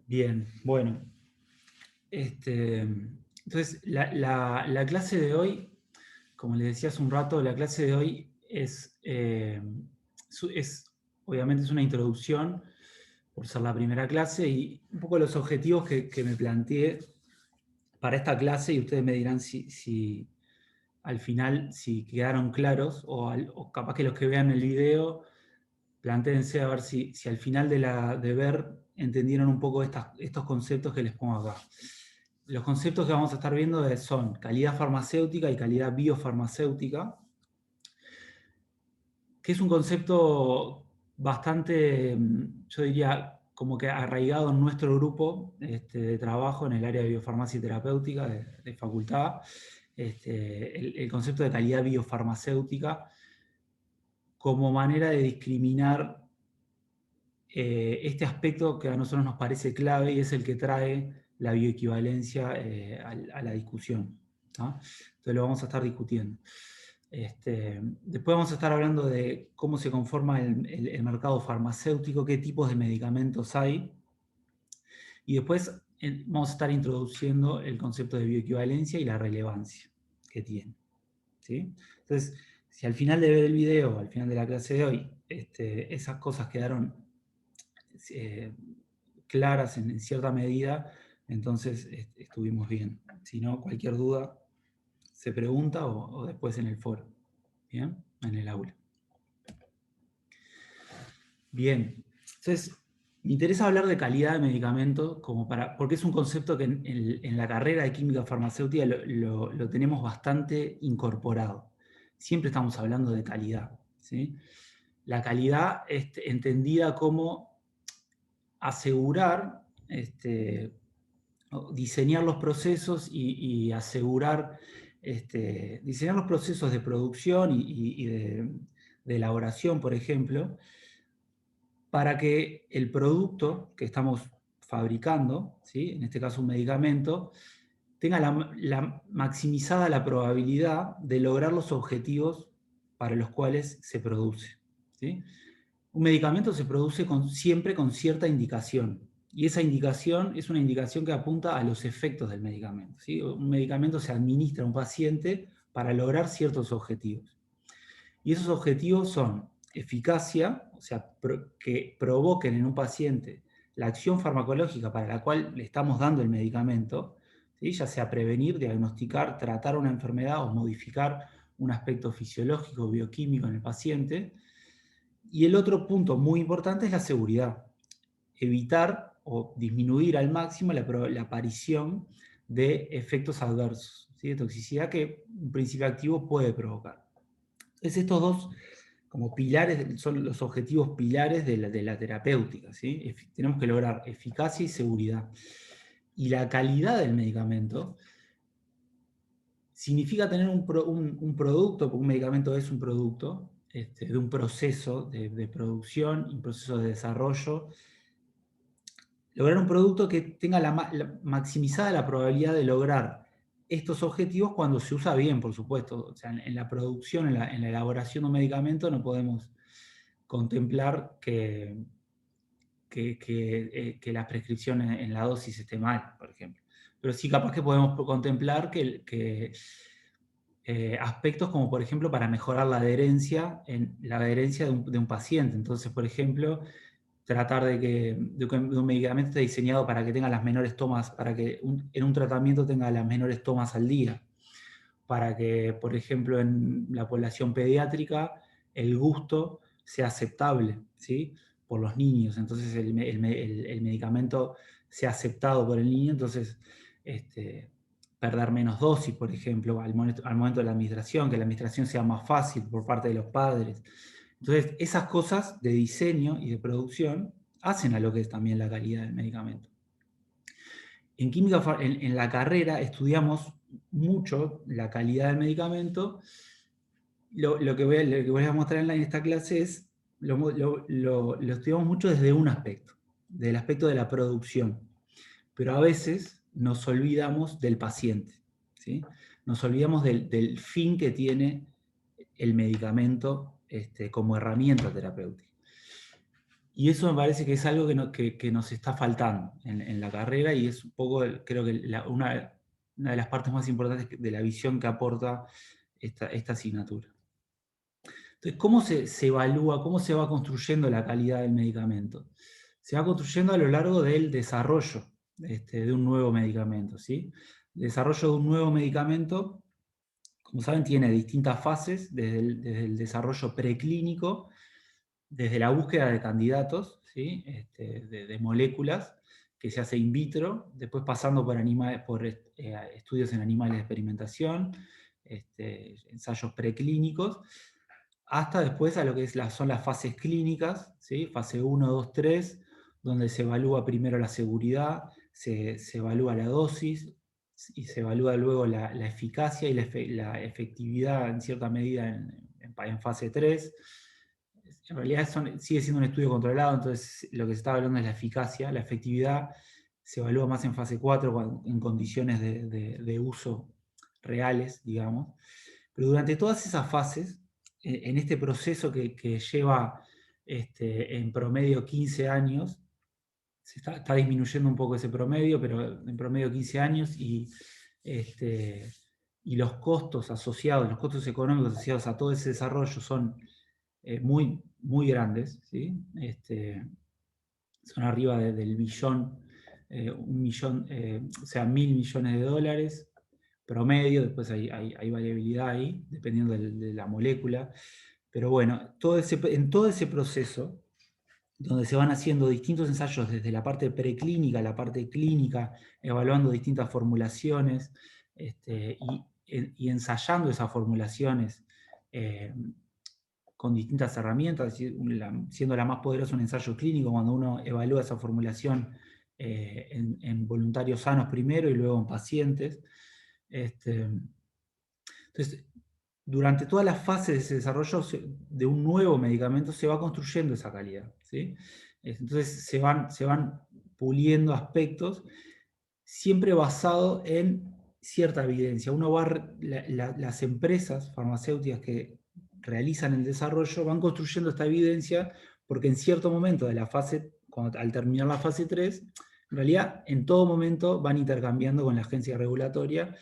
Bien, bueno. Entonces, la clase de hoy, como les decía hace un rato, la clase de hoy obviamente es una introducción, por ser la primera clase, y un poco los objetivos que me planteé para esta clase, y ustedes me dirán si al final, si quedaron claros, o capaz que los que vean el video, plantéense a ver si al final de ver entendieron un poco estos conceptos que les pongo acá. Los conceptos que vamos a estar viendo son calidad farmacéutica y calidad biofarmacéutica, que es un concepto bastante, yo diría, como que arraigado en nuestro grupo de trabajo en el área de biofarmacia y terapéutica de facultad. El concepto de calidad biofarmacéutica como manera de discriminar este aspecto que a nosotros nos parece clave y es el que trae la bioequivalencia a la discusión, ¿no? Entonces lo vamos a estar discutiendo. Después vamos a estar hablando de cómo se conforma el mercado farmacéutico, qué tipos de medicamentos hay, y después vamos a estar introduciendo el concepto de bioequivalencia y la relevancia que tiene, ¿sí? Entonces, si al final de ver el video, al final de la clase de hoy, esas cosas quedaron eh, claras en cierta medida, entonces estuvimos bien. Si no, cualquier duda se pregunta o después en el foro, ¿bien? En el aula. Bien, entonces me interesa hablar de calidad de medicamentos porque es un concepto que en la carrera de química farmacéutica lo tenemos bastante incorporado. Siempre estamos hablando de calidad, ¿sí? La calidad entendida como asegurar, diseñar los procesos y asegurar, diseñar los procesos de producción y de elaboración, por ejemplo, para que el producto que estamos fabricando, ¿sí? En este caso un medicamento, tenga maximizada la probabilidad de lograr los objetivos para los cuales se produce, ¿sí? Un medicamento se produce siempre con cierta indicación, y esa indicación es una indicación que apunta a los efectos del medicamento, ¿sí? Un medicamento se administra a un paciente para lograr ciertos objetivos. Y esos objetivos son eficacia, o sea, que provoquen en un paciente la acción farmacológica para la cual le estamos dando el medicamento, ¿sí? Ya sea prevenir, diagnosticar, tratar una enfermedad o modificar un aspecto fisiológico, bioquímico en el paciente. Y el otro punto muy importante es la seguridad. Evitar o disminuir al máximo la aparición de efectos adversos, ¿sí? De toxicidad que un principio activo puede provocar. Entonces estos dos como pilares son los objetivos pilares de la terapéutica, ¿sí? Tenemos que lograr eficacia y seguridad. Y la calidad del medicamento significa tener un producto, porque un medicamento es un producto, de un proceso de producción, un proceso de desarrollo. Lograr un producto que tenga maximizada la probabilidad de lograr estos objetivos cuando se usa bien, por supuesto. O sea, en la producción, en la elaboración de un medicamento no podemos contemplar que la prescripción en la dosis esté mal, por ejemplo. Pero sí capaz que podemos contemplar que aspectos como, por ejemplo, para mejorar la adherencia de un paciente. Entonces, por ejemplo, tratar de un medicamento esté diseñado para que tenga las menores tomas, para que en un tratamiento tenga las menores tomas al día, para que, por ejemplo, en la población pediátrica el gusto sea aceptable, ¿sí? Por los niños, entonces el medicamento sea aceptado por el niño, entonces perder menos dosis, por ejemplo, al momento de la administración, que la administración sea más fácil por parte de los padres. Entonces, esas cosas de diseño y de producción hacen a lo que es también la calidad del medicamento. En química, en la carrera, estudiamos mucho la calidad del medicamento. Lo que voy a mostrar en esta clase es, lo estudiamos mucho desde un aspecto, del aspecto de la producción. Pero a veces nos olvidamos del paciente, ¿sí? Nos olvidamos del fin que tiene el medicamento como herramienta terapéutica. Y eso me parece que es algo que nos está faltando en la carrera, y es un poco, creo que una de las partes más importantes de la visión que aporta esta asignatura. Entonces, ¿cómo se evalúa, cómo se va construyendo la calidad del medicamento? Se va construyendo a lo largo del desarrollo de un nuevo medicamento, ¿sí? El desarrollo de un nuevo medicamento, como saben, tiene distintas fases, desde el desarrollo preclínico, desde la búsqueda de candidatos, ¿sí? De moléculas, que se hace in vitro, después pasando por estudios en animales de experimentación, ensayos preclínicos, hasta después a lo que son las fases clínicas, ¿sí? Fase 1, 2, 3, donde se evalúa primero la seguridad, se evalúa la dosis, y se evalúa luego la eficacia y la efectividad en cierta medida en fase 3. En realidad sigue siendo un estudio controlado, entonces lo que se está hablando es la eficacia. La efectividad se evalúa más en fase 4, en condiciones de uso reales, digamos. Pero durante todas esas fases, en este proceso que lleva en promedio 15 años, está disminuyendo un poco ese promedio, pero en promedio 15 años, y los costos asociados, los costos económicos asociados a todo ese desarrollo son muy, muy grandes, ¿sí? Son arriba del billón, un millón, o sea, $1.000 millones promedio. Después hay variabilidad ahí, dependiendo de la molécula. Pero bueno, en todo ese proceso, donde se van haciendo distintos ensayos desde la parte preclínica a la parte clínica, evaluando distintas formulaciones, y ensayando esas formulaciones con distintas herramientas, siendo la más poderosa un ensayo clínico, cuando uno evalúa esa formulación en voluntarios sanos primero y luego en pacientes. Entonces, durante todas las fases de ese desarrollo de un nuevo medicamento se va construyendo esa calidad, ¿sí? Entonces se van puliendo aspectos, siempre basado en cierta evidencia. Las empresas farmacéuticas que realizan el desarrollo van construyendo esta evidencia, porque en cierto momento de la fase, al terminar la fase 3, en realidad en todo momento van intercambiando con la agencia regulatoria,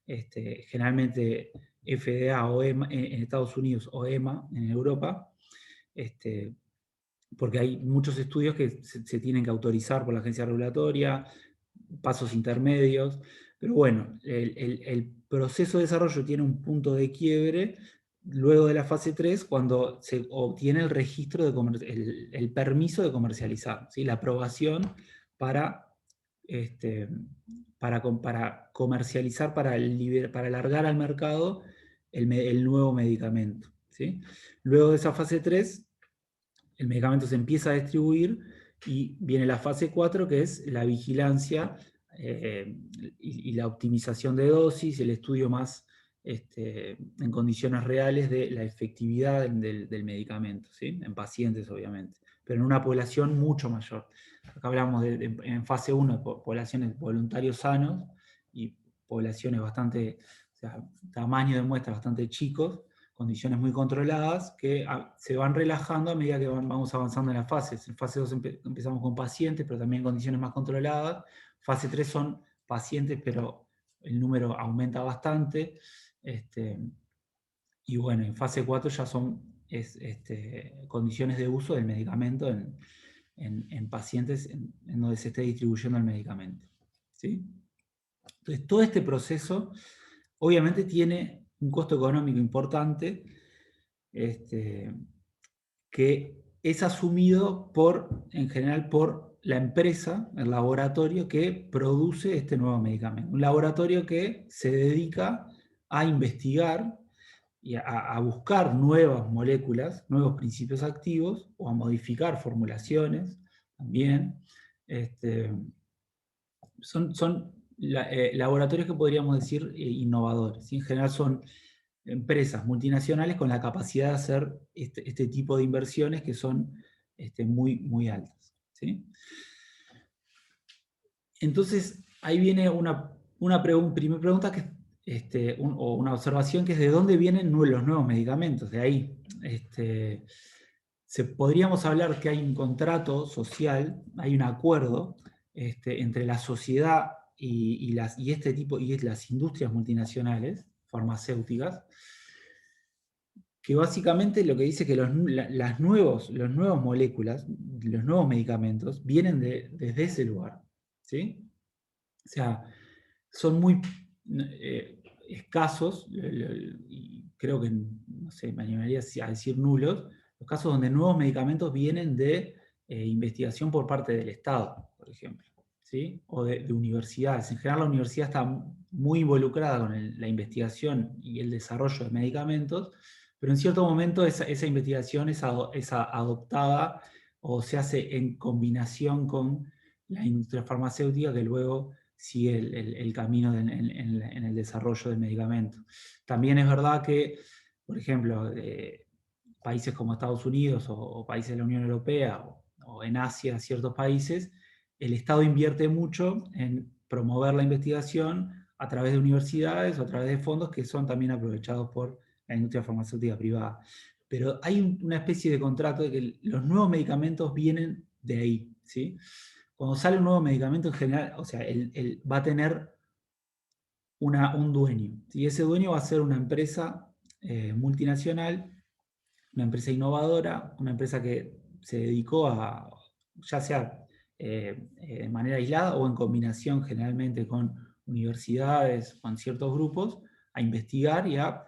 generalmente FDA o EMA en Estados Unidos, o EMA en Europa, porque hay muchos estudios que se tienen que autorizar por la agencia regulatoria, pasos intermedios. Pero bueno, el proceso de desarrollo tiene un punto de quiebre luego de la fase 3, cuando se obtiene el registro, el permiso de comercializar, ¿sí? La aprobación para, para comercializar, para alargar al mercado el nuevo medicamento, ¿sí? Luego de esa fase 3, el medicamento se empieza a distribuir, y viene la fase 4, que es la vigilancia y la optimización de dosis, el estudio más en condiciones reales de la efectividad del medicamento, ¿sí? En pacientes, obviamente, pero en una población mucho mayor. Acá hablamos en fase 1 de poblaciones voluntarios sanos y poblaciones bastante, o sea, tamaño de muestra bastante chicos, condiciones muy controladas, que se van relajando a medida que vamos avanzando en las fases. En fase 2 empezamos con pacientes, pero también condiciones más controladas. Fase 3 son pacientes, pero el número aumenta bastante. Y bueno, en fase 4 ya son condiciones de uso del medicamento en pacientes en donde se esté distribuyendo el medicamento, ¿sí? Entonces, todo este proceso obviamente tiene un costo económico importante, que es asumido en general por la empresa, el laboratorio que produce este nuevo medicamento. Un laboratorio que se dedica a investigar y a buscar nuevas moléculas, nuevos principios activos, o a modificar formulaciones también. Son laboratorios que podríamos decir innovadores. En general son empresas multinacionales con la capacidad de hacer este tipo de inversiones, que son muy, muy altas, ¿sí? Entonces, ahí viene una primera pregunta, o una observación, que es: ¿de dónde vienen los nuevos medicamentos? De ahí. podríamos hablar que hay un contrato social, hay un acuerdo entre la sociedad y las industrias multinacionales farmacéuticas, que básicamente lo que dice que las nuevas moléculas, los nuevos medicamentos, vienen desde ese lugar, ¿sí? O sea, son muy escasos, y creo que, no sé, me animaría a decir nulos, los casos donde nuevos medicamentos vienen de investigación por parte del Estado, por ejemplo, ¿sí? O de universidades. En general la universidad está muy involucrada con la investigación y el desarrollo de medicamentos, pero en cierto momento esa investigación es adoptada o se hace en combinación con la industria farmacéutica, que luego sigue el camino en el desarrollo del medicamento. También es verdad que, por ejemplo, países como Estados Unidos o países de la Unión Europea o en Asia, ciertos países, el Estado invierte mucho en promover la investigación a través de universidades o a través de fondos que son también aprovechados por la industria farmacéutica privada. Pero hay una especie de contrato de que los nuevos medicamentos vienen de ahí, ¿sí? Cuando sale un nuevo medicamento en general, o sea, él va a tener un dueño. Y ese dueño va a ser una empresa multinacional, una empresa innovadora, una empresa que se dedicó a, ya sea de manera aislada o en combinación generalmente con universidades, con ciertos grupos, a investigar y a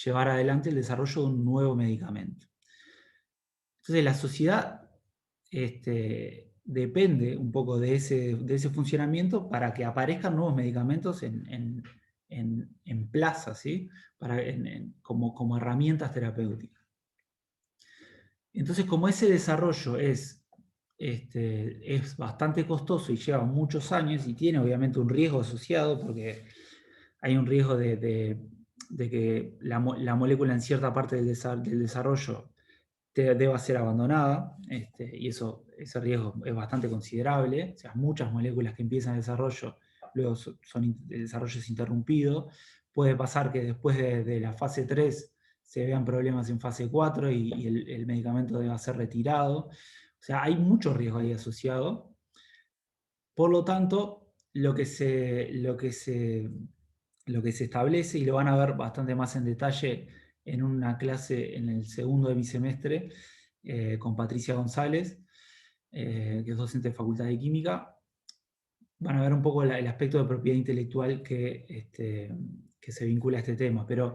llevar adelante el desarrollo de un nuevo medicamento. Entonces la sociedad depende un poco de ese funcionamiento para que aparezcan nuevos medicamentos en plaza, ¿sí? Como herramientas terapéuticas. Entonces, como ese desarrollo es bastante costoso y lleva muchos años y tiene obviamente un riesgo asociado, porque hay un riesgo de que la molécula en cierta parte del desarrollo deba ser abandonada, y ese riesgo es bastante considerable. O sea, muchas moléculas que empiezan el desarrollo, luego el desarrollo es interrumpido. Puede pasar que después de la fase 3 se vean problemas en fase 4 y el medicamento deba ser retirado. O sea, hay mucho riesgo ahí asociado. Por lo tanto, lo que se establece, y lo van a ver bastante más en detalle en una clase en el segundo de mi semestre, con Patricia González, que es docente de Facultad de Química, van a ver un poco el aspecto de propiedad intelectual que se vincula a este tema. Pero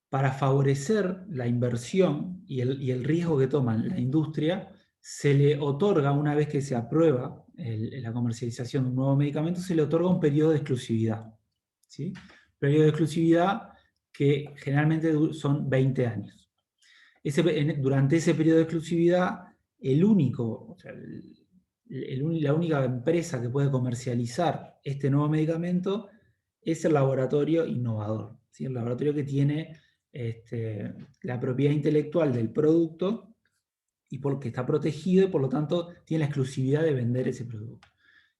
para favorecer la inversión y el riesgo que toman la industria, se le otorga, una vez que se aprueba la comercialización de un nuevo medicamento, se le otorga un periodo de exclusividad, ¿sí? Periodo de exclusividad que generalmente son 20 años. Durante ese periodo de exclusividad, la única empresa que puede comercializar este nuevo medicamento es el laboratorio innovador, ¿sí? El laboratorio que tiene la propiedad intelectual del producto y porque está protegido y por lo tanto tiene la exclusividad de vender ese producto.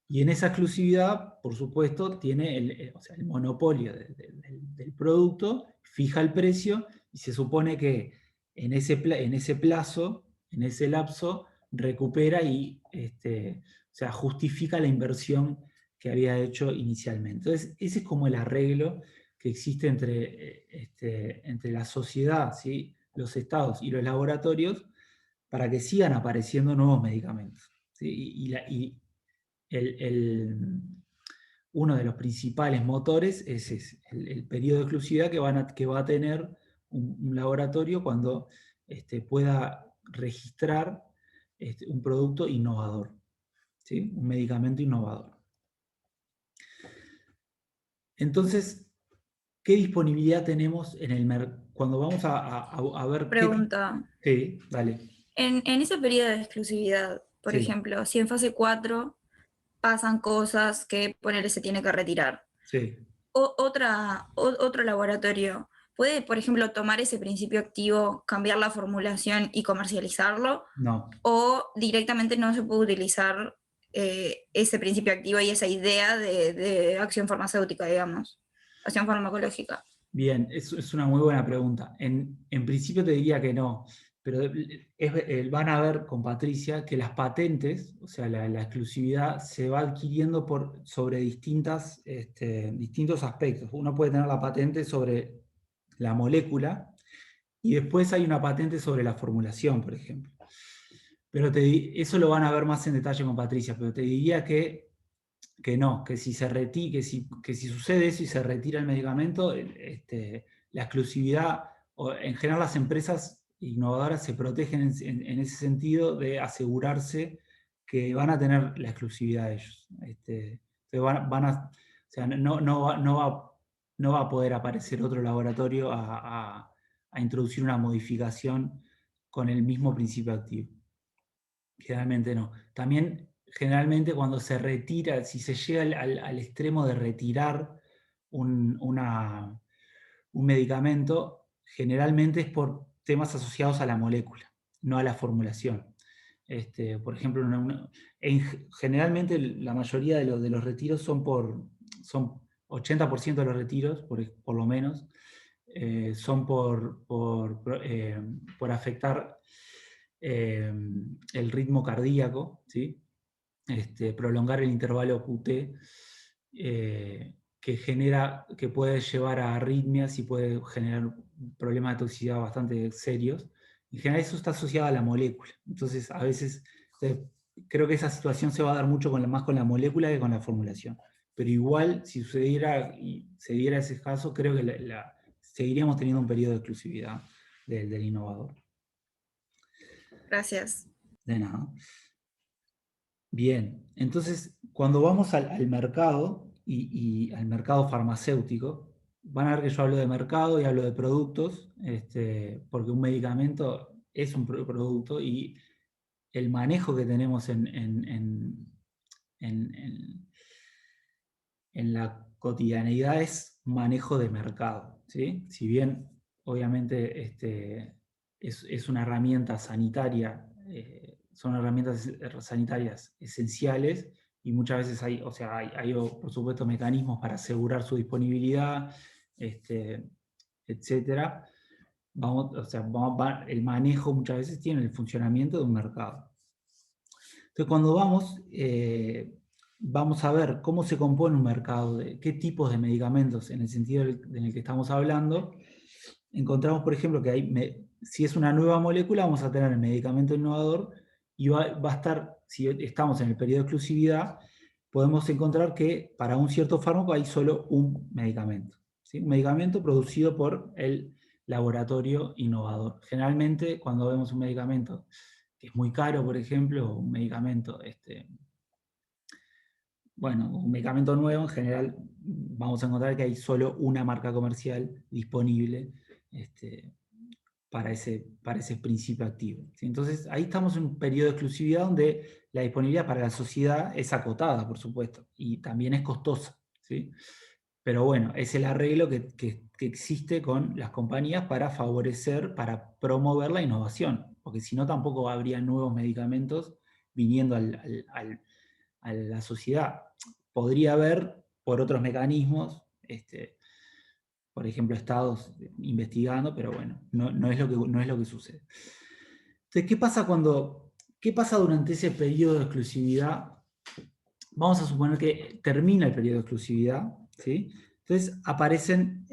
Y en esa exclusividad, por supuesto, tiene el monopolio del producto, fija el precio y se supone que en ese plazo, en ese lapso, recupera y justifica la inversión que había hecho inicialmente. Entonces, ese es como el arreglo que existe entre la sociedad, ¿sí? Los estados y los laboratorios, para que sigan apareciendo nuevos medicamentos, ¿sí? Uno de los principales motores es el periodo de exclusividad que va a tener un laboratorio cuando pueda registrar un producto innovador, ¿sí? Un medicamento innovador. Entonces, ¿qué disponibilidad tenemos en el mercado? Cuando vamos a ver Pregunta. Sí, dale. En ese periodo de exclusividad, por Sí, ejemplo, si en fase 4 pasan cosas que ponerle se tiene que retirar, sí. otro laboratorio puede, por ejemplo, tomar ese principio activo, cambiar la formulación y comercializarlo, No. o directamente no se puede utilizar ese principio activo y esa idea de acción farmacéutica, digamos, acción farmacológica. Bien, es una muy buena pregunta. En principio te diría que no. pero van a ver con Patricia que las patentes, o sea, la exclusividad se va adquiriendo sobre distintos aspectos. Uno puede tener la patente sobre la molécula y después hay una patente sobre la formulación, por ejemplo. Pero eso lo van a ver más en detalle con Patricia, pero te diría que no, que si sucede eso y se retira el medicamento, la exclusividad, o en general las empresas innovadoras se protegen en ese sentido de asegurarse que van a tener la exclusividad de ellos. Entonces o sea, no va a poder aparecer otro laboratorio a introducir una modificación con el mismo principio activo. Generalmente no. También, generalmente cuando se retira, si se llega al extremo de retirar un medicamento, generalmente es por temas asociados a la molécula, no a la formulación. Por ejemplo, generalmente la mayoría de los retiros son 80% de los retiros, por lo menos, son por afectar el ritmo cardíaco, ¿sí? Prolongar el intervalo QT, que puede llevar a arritmias y puede generar problemas de toxicidad bastante serios. En general eso está asociado a la molécula. Entonces, a veces, creo que esa situación se va a dar mucho más con la molécula que con la formulación. Pero igual, si sucediera y se diera ese caso, creo que seguiríamos teniendo un periodo de exclusividad del innovador. Gracias. De nada. Bien, entonces cuando vamos al mercado y al mercado farmacéutico, van a ver que yo hablo de mercado y hablo de productos, porque un medicamento es un producto y el manejo que tenemos en la cotidianeidad es manejo de mercado, ¿sí? Si bien obviamente es una herramienta sanitaria, son herramientas sanitarias esenciales y muchas veces hay por supuesto mecanismos para asegurar su disponibilidad, etcétera. El manejo muchas veces tiene el funcionamiento de un mercado. Entonces, cuando vamos a ver cómo se compone un mercado, de qué tipos de medicamentos, en el sentido en el que estamos hablando, encontramos, por ejemplo, que si es una nueva molécula, vamos a tener el medicamento innovador y va a estar, si estamos en el periodo de exclusividad, podemos encontrar que para un cierto fármaco hay solo un medicamento, ¿sí? Un medicamento producido por el laboratorio innovador. Generalmente, cuando vemos un medicamento que es muy caro, por ejemplo, un medicamento, un medicamento nuevo, en general vamos a encontrar que hay solo una marca comercial disponible para ese principio activo, ¿sí? Entonces, ahí estamos en un periodo de exclusividad donde la disponibilidad para la sociedad es acotada, por supuesto, y también es costosa, ¿sí? Pero bueno, es el arreglo que existe con las compañías para favorecer, para promover la innovación, porque si no tampoco habría nuevos medicamentos viniendo a la sociedad. Podría haber por otros mecanismos, por ejemplo, estados investigando, pero bueno, no es lo que sucede. Entonces, ¿qué pasa durante ese periodo de exclusividad? Vamos a suponer que termina el periodo de exclusividad, ¿sí? Entonces aparece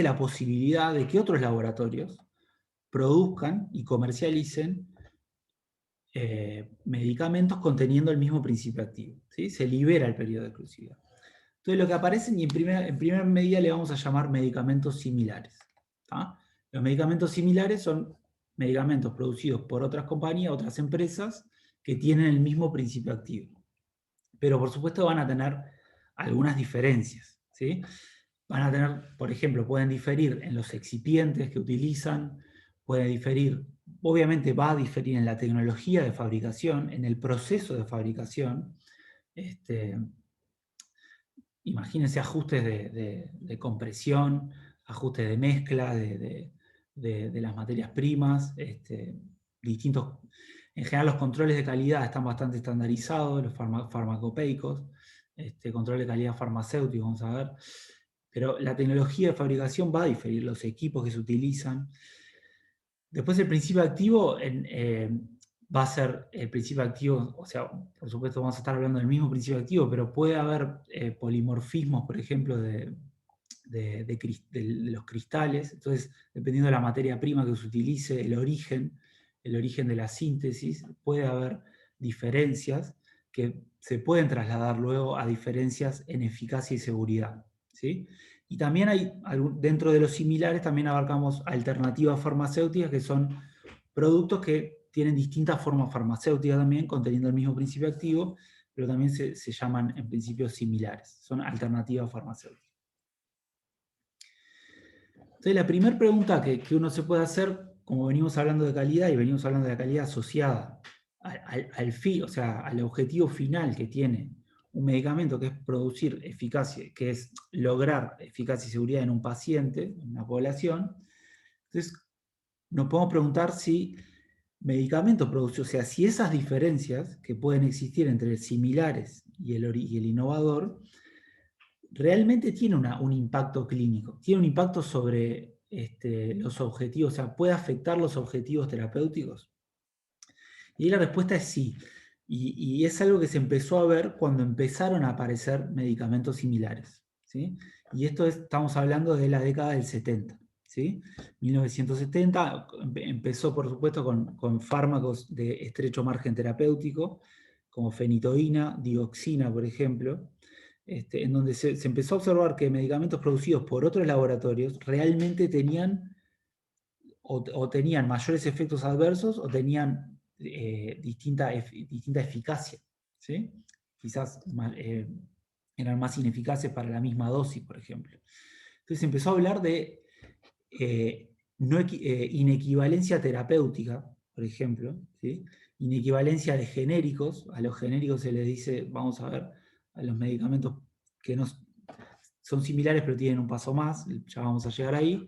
la posibilidad de que otros laboratorios produzcan y comercialicen medicamentos conteniendo el mismo principio activo, ¿sí? Se libera el periodo de exclusividad. Entonces lo que aparecen, y en primera medida le vamos a llamar medicamentos similares, ¿tá? Los medicamentos similares son medicamentos producidos por otras compañías, otras empresas, que tienen el mismo principio activo. Pero por supuesto van a tener algunas diferencias, ¿sí? Van a tener, por ejemplo, pueden diferir en los excipientes que utilizan, puede diferir, obviamente va a diferir en la tecnología de fabricación, en el proceso de fabricación. Imagínense ajustes de compresión, ajustes de mezcla de las materias primas, distintos. En general los controles de calidad están bastante estandarizados, los farmacopeicos, control de calidad farmacéutico, vamos a ver. Pero la tecnología de fabricación va a diferir, los equipos que se utilizan. Después el principio activo va a ser el principio activo, o sea, por supuesto vamos a estar hablando del mismo principio activo, pero puede haber polimorfismos, por ejemplo, de los cristales. Entonces, dependiendo de la materia prima que se utilice, el origen de la síntesis, puede haber diferencias que se pueden trasladar luego a diferencias en eficacia y seguridad, ¿sí? Y también hay, dentro de los similares, también abarcamos alternativas farmacéuticas, que son productos que tienen distintas formas farmacéuticas también, conteniendo el mismo principio activo, pero también se llaman en principio similares, son alternativas farmacéuticas. Entonces, la primera pregunta que uno se puede hacer, como venimos hablando de calidad, y venimos hablando de la calidad asociada al fin, o sea, al objetivo final que tiene un medicamento, que es producir eficacia, que es lograr eficacia y seguridad en un paciente, en una población. Entonces, nos podemos preguntar si medicamentos producidos, o sea, si esas diferencias que pueden existir entre similares y el innovador, realmente tiene un impacto clínico, tiene un impacto sobre los objetivos, o sea, puede afectar los objetivos terapéuticos. Y la respuesta es sí. Y es algo que se empezó a ver cuando empezaron a aparecer medicamentos similares, ¿sí? Y esto estamos hablando de la década del 70, ¿sí? 1970 empezó, por supuesto, con fármacos de estrecho margen terapéutico, como fenitoína, dioxina, por ejemplo, en donde se empezó a observar que medicamentos producidos por otros laboratorios realmente tenían o tenían mayores efectos adversos o tenían distinta eficacia, ¿sí? Quizás eran más ineficaces para la misma dosis, por ejemplo. Entonces empezó a hablar de inequivalencia terapéutica, por ejemplo, ¿sí? Inequivalencia de genéricos. A los genéricos se les dice, vamos a ver, a los medicamentos que no son similares pero tienen un paso más, ya vamos a llegar ahí.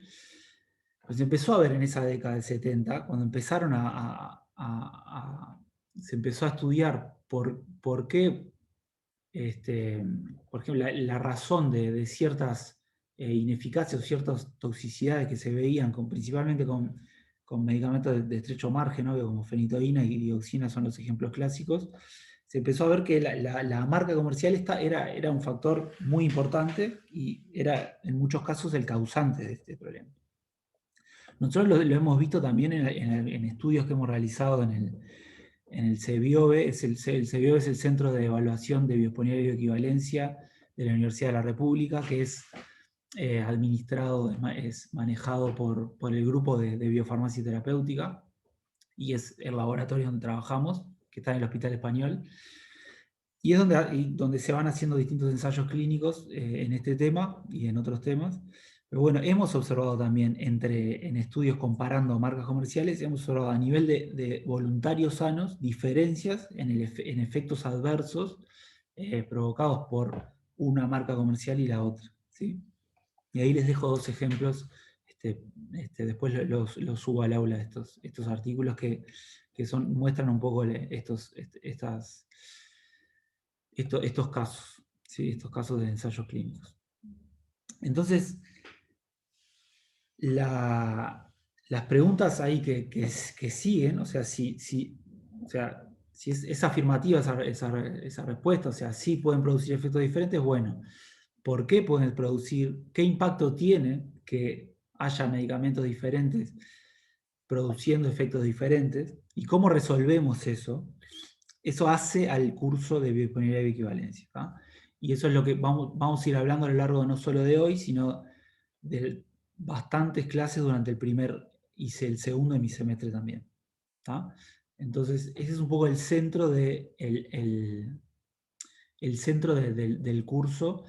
Pues se empezó a ver en esa década del 70, cuando empezaron se empezó a estudiar por qué, por ejemplo, la razón de ciertas ineficacias o ciertas toxicidades que se veían principalmente con medicamentos de estrecho margen, ¿no? Como fenitoína y dioxina son los ejemplos clásicos. Se empezó a ver que la marca comercial era un factor muy importante y era en muchos casos el causante de este problema. Nosotros lo hemos visto también en estudios que hemos realizado en el CEBIOBE. El CEBIOBE es el Centro de Evaluación de Biodisponibilidad y Bioequivalencia de la Universidad de la República, que es administrado, es manejado por el grupo de biofarmacia y terapéutica, y es el laboratorio donde trabajamos, que está en el Hospital Español. Y es donde se van haciendo distintos ensayos clínicos en este tema y en otros temas. Pero bueno, hemos observado también en estudios comparando marcas comerciales, hemos observado a nivel de voluntarios sanos diferencias en efectos adversos provocados por una marca comercial y la otra, ¿sí? Y ahí les dejo dos ejemplos, después los subo al aula estos artículos que muestran un poco estos casos, ¿sí? Estos casos de ensayos clínicos. Entonces, las preguntas ahí que siguen, o sea, si es afirmativa esa respuesta, o sea, sí pueden producir efectos diferentes, bueno, ¿por qué pueden producir? ¿Qué impacto tiene que haya medicamentos diferentes produciendo efectos diferentes? ¿Y cómo resolvemos eso? Eso hace al curso de biodisponibilidad y bioequivalencia, ¿tá? Y eso es lo que vamos a ir hablando a lo largo no solo de hoy, sino de bastantes clases durante el primer y el segundo de mi semestre también, ¿tá? Entonces, ese es un poco el centro, el centro del curso.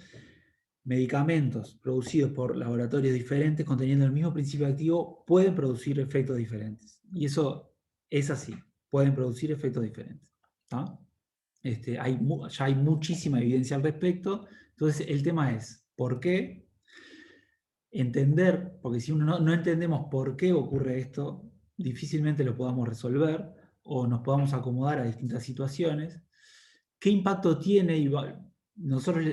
Medicamentos producidos por laboratorios diferentes, conteniendo el mismo principio activo, pueden producir efectos diferentes. Y eso es así, pueden producir efectos diferentes, ¿tá? Ya hay muchísima evidencia al respecto. Entonces, el tema es, ¿por qué? Entender, porque si no entendemos por qué ocurre esto, difícilmente lo podamos resolver o nos podamos acomodar a distintas situaciones. ¿Qué impacto tiene? Y nosotros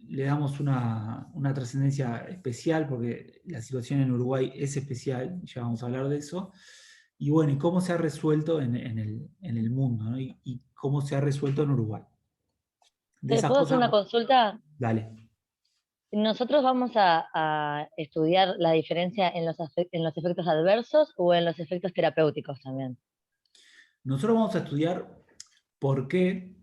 le damos una trascendencia especial porque la situación en Uruguay es especial, ya vamos a hablar de eso. Y bueno, ¿y cómo se ha resuelto en el mundo, ¿no? Y cómo se ha resuelto en Uruguay. De esas ¿Puedo hacer cosas, una consulta? dale. ¿Nosotros vamos a estudiar la diferencia en en los efectos adversos o en los efectos terapéuticos también? Nosotros vamos a estudiar por qué,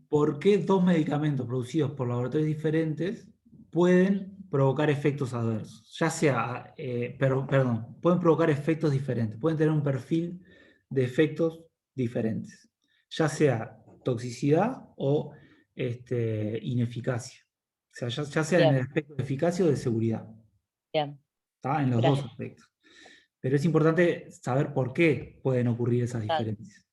por qué dos medicamentos producidos por laboratorios diferentes pueden provocar efectos adversos. Ya sea, perdón, pueden provocar efectos diferentes, pueden tener un perfil de efectos diferentes, ya sea toxicidad o ineficacia. O sea, ya sea en el Bien, aspecto de eficacia o de seguridad. bien, ¿Está? En los dos gracias. aspectos. Pero es importante saber por qué pueden ocurrir esas Claro, diferencias.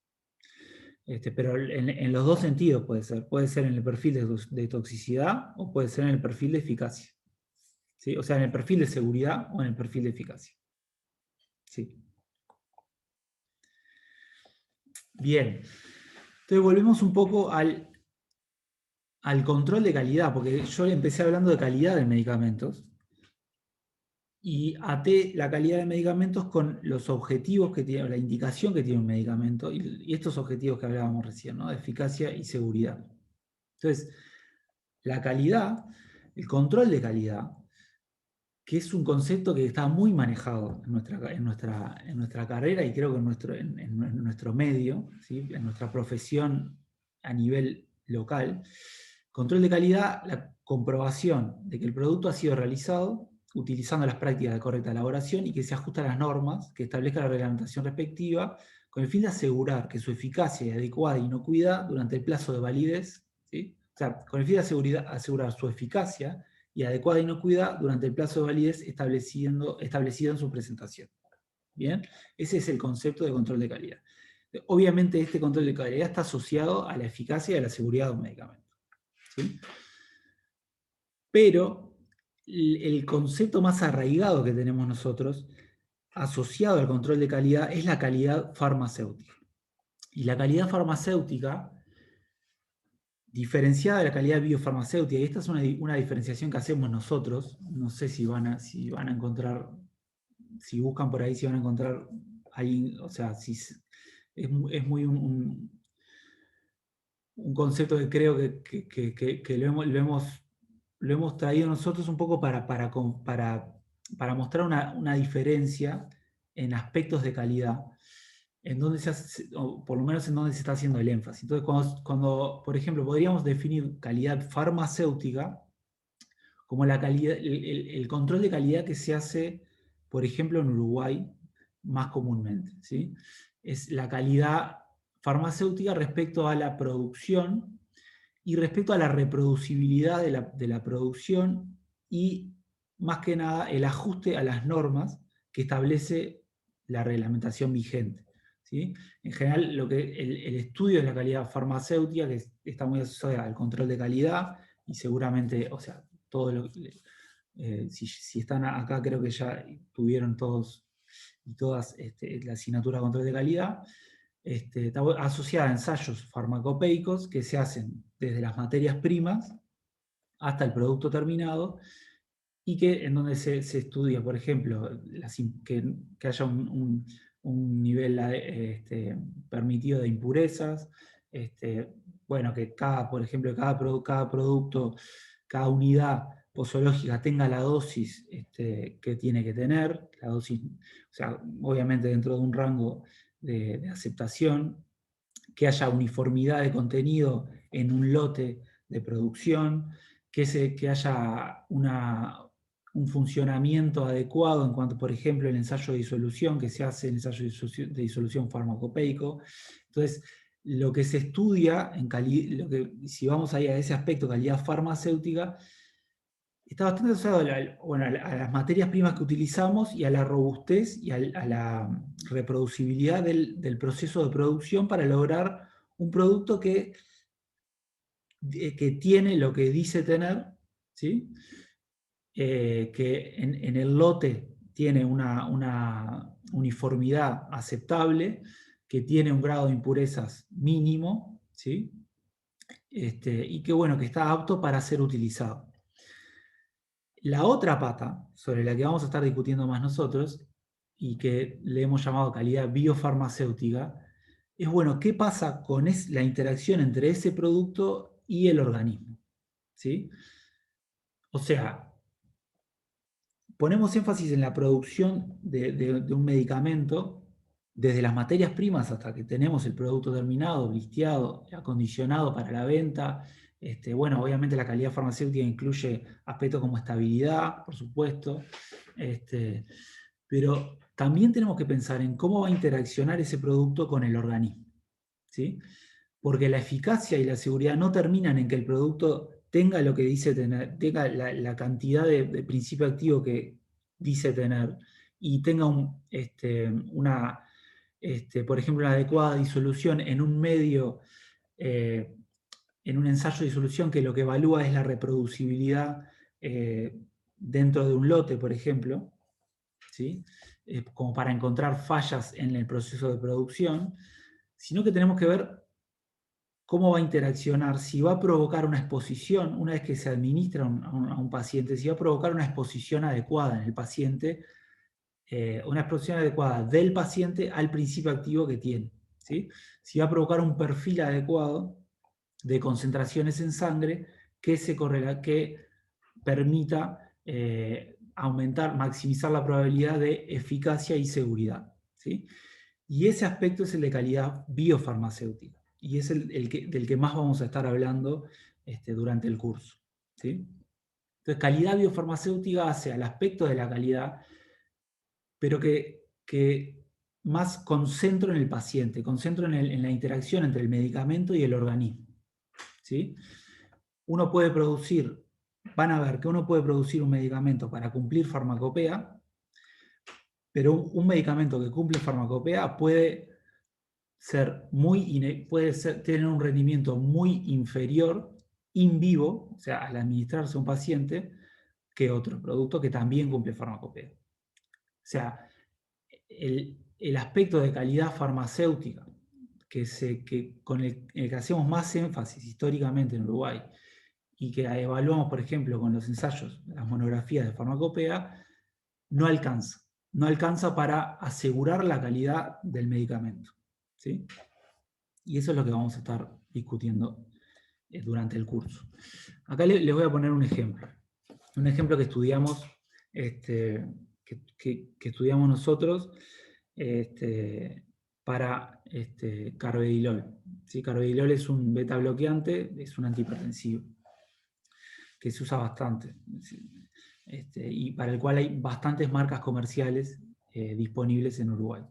Pero en los dos sentidos puede ser. Puede ser en el perfil de toxicidad o puede ser en el perfil de eficacia. ¿Sí? O sea, en el perfil de seguridad o en el perfil de eficacia. ¿Sí? Bien. Entonces volvemos un poco al control de calidad, porque yo empecé hablando de calidad de medicamentos y até la calidad de medicamentos con los objetivos que tiene, la indicación que tiene un medicamento y estos objetivos que hablábamos recién, ¿no? De eficacia y seguridad. Entonces, la calidad, el control de calidad, que es un concepto que está muy manejado en nuestra carrera y creo que en nuestro medio, ¿sí? En nuestra profesión a nivel local. Control de calidad, la comprobación de que el producto ha sido realizado utilizando las prácticas de correcta elaboración y que se ajusta a las normas que establezca la reglamentación respectiva, con el fin de asegurar que su eficacia es adecuada e inocuidad durante el plazo de validez, ¿sí? O sea, con el fin de asegurar su eficacia y adecuada inocuidad durante el plazo de validez establecido en su presentación. ¿Bien? Ese es el concepto de control de calidad. Obviamente este control de calidad está asociado a la eficacia y a la seguridad de un medicamento. ¿Sí? Pero el concepto más arraigado que tenemos nosotros, asociado al control de calidad, es la calidad farmacéutica. Y la calidad farmacéutica, diferenciada de la calidad biofarmacéutica, y esta es una diferenciación que hacemos nosotros, no sé si van a encontrar, si buscan por ahí, si van a encontrar alguien, o sea, es muy un concepto que creo que lo hemos traído nosotros un poco para mostrar una diferencia en aspectos de calidad, en donde se hace, o por lo menos en donde se está haciendo el énfasis. Entonces, por ejemplo, podríamos definir calidad farmacéutica como la calidad, el control de calidad que se hace, por ejemplo, en Uruguay más comúnmente, ¿sí? Es la calidad farmacéutica respecto a la producción y respecto a la reproducibilidad de la producción y, más que nada, el ajuste a las normas que establece la reglamentación vigente. ¿Sí? En general, el estudio de la calidad farmacéutica, que está muy asociado al control de calidad, y seguramente, o sea, todo lo, si están acá, creo que ya tuvieron todos y todas la asignatura de control de calidad, está asociada a ensayos farmacopeicos que se hacen desde las materias primas hasta el producto terminado y en donde se estudia, por ejemplo, que haya un nivel permitido de impurezas, bueno, que por ejemplo, cada producto, cada unidad posológica tenga la dosis que tiene que tener, la dosis, o sea, obviamente dentro de un rango de aceptación, que haya uniformidad de contenido en un lote de producción, que haya un funcionamiento adecuado en cuanto, por ejemplo, el ensayo de disolución, que se hace el ensayo de disolución farmacopeico. Entonces, lo que se estudia, si vamos ahí a ese aspecto, calidad farmacéutica, está bastante asociado a las materias primas que utilizamos y a la robustez y a la reproducibilidad del proceso de producción para lograr un producto que tiene lo que dice tener, ¿sí? Que en el lote tiene una uniformidad aceptable, que tiene un grado de impurezas mínimo, ¿sí? Y que, bueno, que está apto para ser utilizado. La otra pata, sobre la que vamos a estar discutiendo más nosotros, y que le hemos llamado calidad biofarmacéutica, es bueno, ¿qué pasa con la interacción entre ese producto y el organismo? ¿Sí? O sea, ponemos énfasis en la producción de un medicamento, desde las materias primas hasta que tenemos el producto terminado, blisteado, acondicionado para la venta. Bueno, obviamente la calidad farmacéutica incluye aspectos como estabilidad, por supuesto, pero también tenemos que pensar en cómo va a interaccionar ese producto con el organismo, ¿sí? Porque la eficacia y la seguridad no terminan en que el producto tenga lo que dice tener, tenga la cantidad de principio activo que dice tener y tenga por ejemplo, una adecuada disolución en un medio, en un ensayo de disolución que lo que evalúa es la reproducibilidad dentro de un lote, por ejemplo, ¿sí? Como para encontrar fallas en el proceso de producción, sino que tenemos que ver cómo va a interaccionar, si va a provocar una exposición, una vez que se administra a un paciente, si va a provocar una exposición adecuada en el paciente, una exposición adecuada del paciente al principio activo que tiene, ¿sí? Si va a provocar un perfil adecuado de concentraciones en sangre que permita aumentar, maximizar la probabilidad de eficacia y seguridad, ¿sí? Y ese aspecto es el de calidad biofarmacéutica. Y es del que más vamos a estar hablando durante el curso, ¿sí? Entonces, calidad biofarmacéutica hace al aspecto de la calidad, pero que más concentro en el paciente, concentro en la interacción entre el medicamento y el organismo, ¿sí? Uno puede producir, van a ver que uno puede producir un medicamento para cumplir farmacopea, pero un medicamento que cumple farmacopea puede tener un rendimiento muy inferior in vivo, o sea, al administrarse a un paciente, que otro producto que también cumple farmacopea. O sea, el aspecto de calidad farmacéutica con el que hacemos más énfasis históricamente en Uruguay y que evaluamos, por ejemplo, con los ensayos, las monografías de farmacopea, no alcanza. No alcanza para asegurar la calidad del medicamento, ¿sí? Y eso es lo que vamos a estar discutiendo durante el curso. Acá les voy a poner un ejemplo. Un ejemplo que estudiamos, que estudiamos nosotros para carvedilol. ¿Sí? Carvedilol es un beta bloqueante, es un antihipertensivo, que se usa bastante. Y para el cual hay bastantes marcas comerciales disponibles en Uruguay.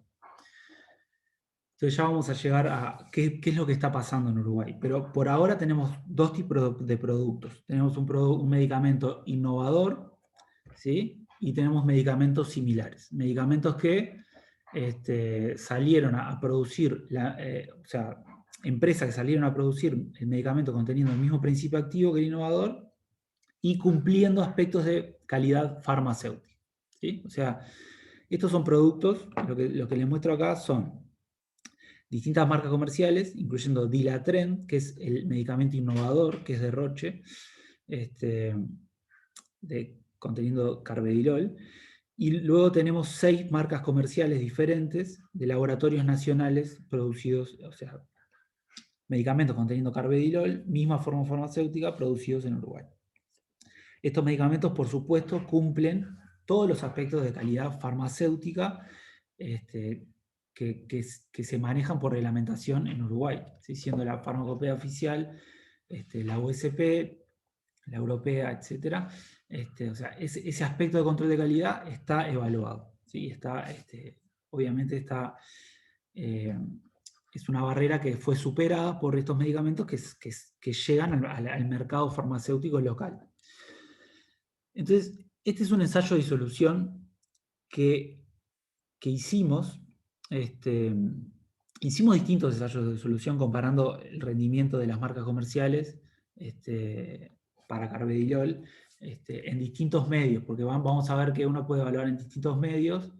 Entonces ya vamos a llegar a qué es lo que está pasando en Uruguay. Pero por ahora tenemos dos tipos de productos. Tenemos un medicamento innovador, ¿sí? Y tenemos medicamentos similares. Medicamentos que salieron a producir, o sea, empresas que salieron a producir el medicamento conteniendo el mismo principio activo que el innovador y cumpliendo aspectos de calidad farmacéutica, ¿sí? O sea, estos son productos, lo que les muestro acá son distintas marcas comerciales, incluyendo Dilatren, que es el medicamento innovador, que es de Roche, conteniendo carvedilol. Y luego tenemos 6 marcas comerciales diferentes de laboratorios nacionales producidos, o sea, medicamentos conteniendo carvedilol, misma forma farmacéutica, producidos en Uruguay. Estos medicamentos, por supuesto, cumplen todos los aspectos de calidad farmacéutica que se manejan por reglamentación en Uruguay, ¿sí? Siendo la farmacopea oficial, la USP, la europea, etc. O sea, ese aspecto de control de calidad está evaluado, ¿sí? Obviamente es una barrera que fue superada por estos medicamentos que llegan al mercado farmacéutico local. Entonces, este es un ensayo de disolución que hicimos. Hicimos distintos ensayos de disolución comparando el rendimiento de las marcas comerciales para carvedilol en distintos medios, porque vamos a ver que uno puede evaluar en distintos medios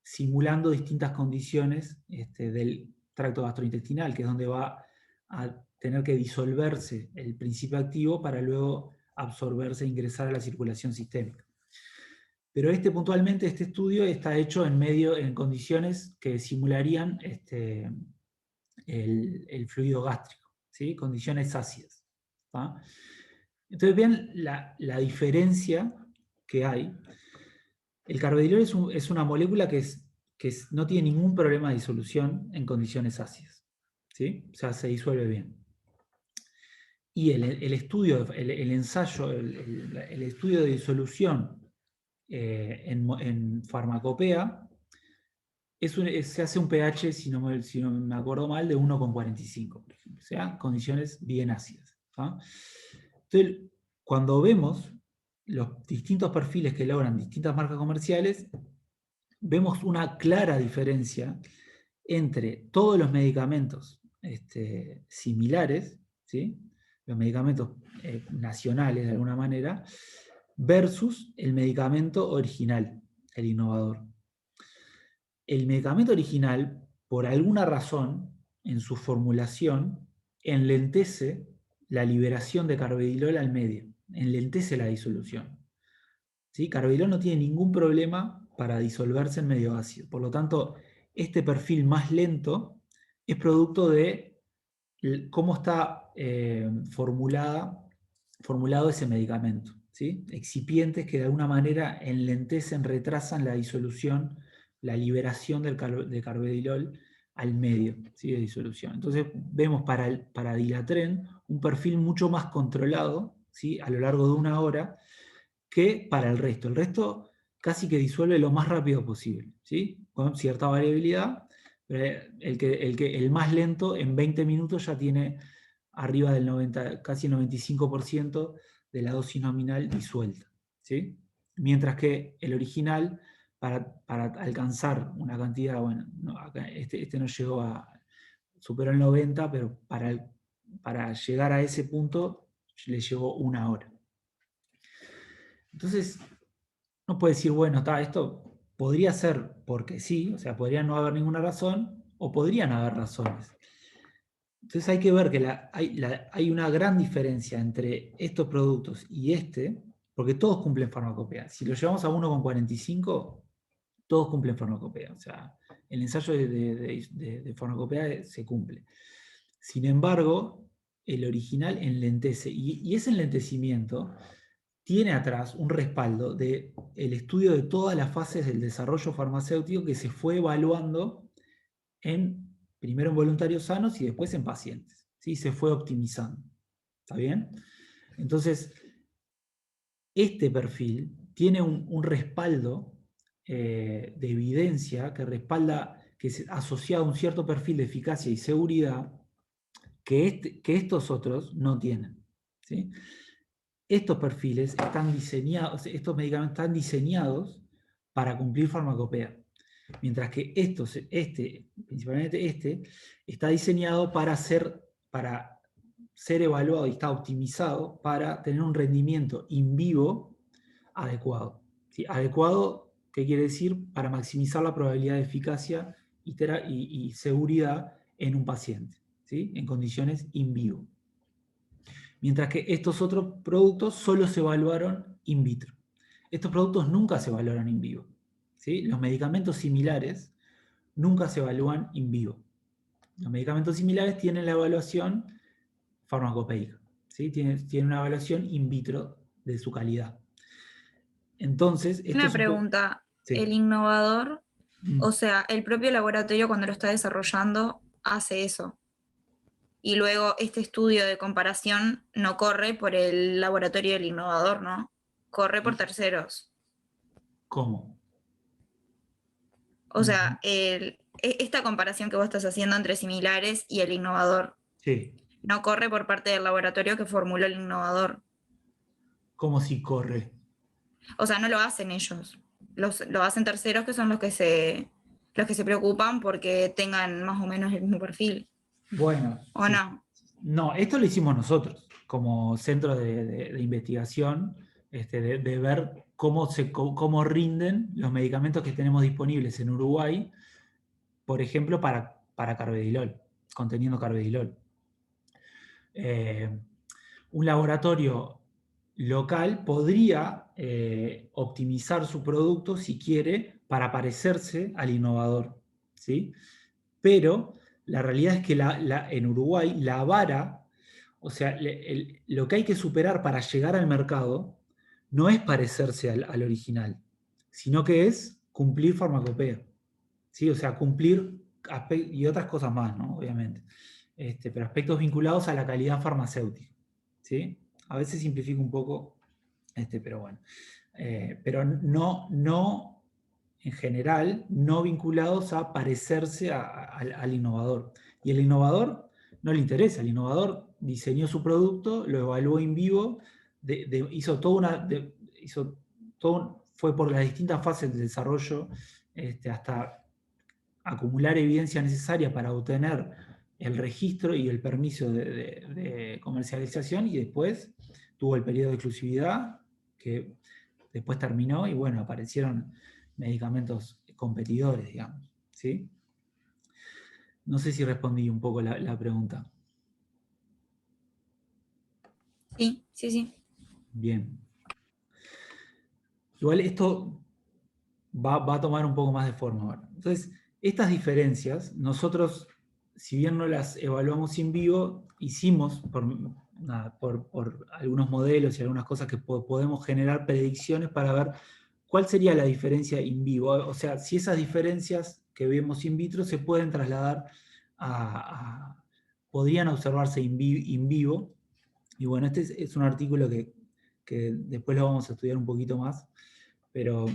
simulando distintas condiciones del tracto gastrointestinal, que es donde va a tener que disolverse el principio activo para luego absorberse e ingresar a la circulación sistémica. Pero puntualmente este estudio está hecho en condiciones que simularían el fluido gástrico, ¿sí? Condiciones ácidas. ¿Tá? Entonces vean la diferencia que hay. El carvedilol es una molécula que no tiene ningún problema de disolución en condiciones ácidas, ¿sí? O sea, se disuelve bien. Y el estudio, el ensayo, el estudio de disolución en farmacopea, se hace un pH, si no me acuerdo mal, de 1,45, por ejemplo. O sea, condiciones bien ácidas. ¿Ah? Entonces, cuando vemos los distintos perfiles que logran distintas marcas comerciales, vemos una clara diferencia entre todos los medicamentos similares, ¿sí? Los medicamentos nacionales de alguna manera, versus el medicamento original, el innovador. El medicamento original, por alguna razón, en su formulación, enlentece la liberación de carvedilol al medio, enlentece la disolución. ¿Sí? Carvedilol no tiene ningún problema para disolverse en medio ácido. Por lo tanto, este perfil más lento es producto de cómo está formulado ese medicamento. ¿Sí? Excipientes que de alguna manera enlentecen, retrasan la disolución, la liberación de carvedilol al medio, ¿sí? De disolución. Entonces vemos para Dilatren un perfil mucho más controlado, ¿sí? A lo largo de 1 hora, que para el resto. El resto casi que disuelve lo más rápido posible, ¿sí? Con cierta variabilidad, pero el más lento en 20 minutos ya tiene arriba del 90, casi el 95% de la dosis nominal disuelta, ¿sí? Mientras que el original, para alcanzar una cantidad, bueno, no, acá este no llegó superó el 90, pero para llegar a ese punto le llevó 1 hora. Entonces, uno puede decir, bueno, esto podría ser porque sí, o sea, podría no haber ninguna razón, o podrían haber razones. Entonces hay que ver que hay una gran diferencia entre estos productos y porque todos cumplen farmacopea. Si lo llevamos a 1,45, todos cumplen farmacopea. O sea, el ensayo de farmacopea se cumple. Sin embargo, el original enlentece, y ese enlentecimiento tiene atrás un respaldo del estudio de todas las fases del desarrollo farmacéutico que se fue evaluando primero en voluntarios sanos y después en pacientes. ¿Sí? Se fue optimizando. ¿Está bien? Entonces, este perfil tiene un respaldo de evidencia que respalda, que es asociado a un cierto perfil de eficacia y seguridad que estos otros no tienen. ¿Sí? Estos perfiles están diseñados, estos medicamentos están diseñados para cumplir farmacopea. Mientras que principalmente está diseñado para ser evaluado y está optimizado para tener un rendimiento in vivo adecuado. ¿Sí? Adecuado, ¿qué quiere decir? Para maximizar la probabilidad de eficacia y seguridad en un paciente, ¿sí? En condiciones in vivo. Mientras que estos otros productos solo se evaluaron in vitro. Estos productos nunca se evaluaron in vivo. ¿Sí? Los medicamentos similares nunca se evalúan in vivo. Los medicamentos similares tienen la evaluación farmacopeica. ¿Sí? Tienen una evaluación in vitro de su calidad. Entonces, Una pregunta, sí. el innovador, o sea, el propio laboratorio cuando lo está desarrollando hace eso. Y luego este estudio de comparación no corre por el laboratorio del innovador, ¿no? Corre por terceros. ¿Cómo? O sea, esta comparación que vos estás haciendo entre similares y el innovador, sí, no corre por parte del laboratorio que formuló el innovador. ¿Cómo si corre? O sea, no lo hacen ellos. Lo hacen terceros que son los que se preocupan porque tengan más o menos el mismo perfil. Bueno. ¿O sí. no? No, esto lo hicimos nosotros, como centro de investigación, de ver cómo rinden los medicamentos que tenemos disponibles en Uruguay, por ejemplo, para carvedilol, conteniendo carvedilol. Un laboratorio local podría optimizar su producto si quiere para parecerse al innovador, ¿sí? Pero la realidad es que en Uruguay la vara, o sea, lo que hay que superar para llegar al mercado no es parecerse al original, sino que es cumplir farmacopea, ¿sí? O sea, cumplir y otras cosas más, ¿no? Obviamente. Pero aspectos vinculados a la calidad farmacéutica, ¿sí? A veces simplifico un poco, pero bueno. Pero no, en general, no vinculados a parecerse al innovador. Y el innovador no le interesa. El innovador diseñó su producto, lo evaluó in vivo, hizo fue por las distintas fases del desarrollo hasta acumular evidencia necesaria para obtener el registro y el permiso de comercialización, y después tuvo el periodo de exclusividad que después terminó y bueno, aparecieron medicamentos competidores, digamos, ¿sí? No sé si respondí un poco la pregunta. Sí, sí, sí. Bien. Igual esto va a tomar un poco más de forma ahora. Entonces, estas diferencias, nosotros, si bien no las evaluamos en vivo, hicimos por algunos modelos y algunas cosas que podemos generar predicciones para ver cuál sería la diferencia in vivo. O sea, si esas diferencias que vemos in vitro se pueden trasladar podrían observarse in vivo. Y bueno, este es un artículo que después lo vamos a estudiar un poquito más, pero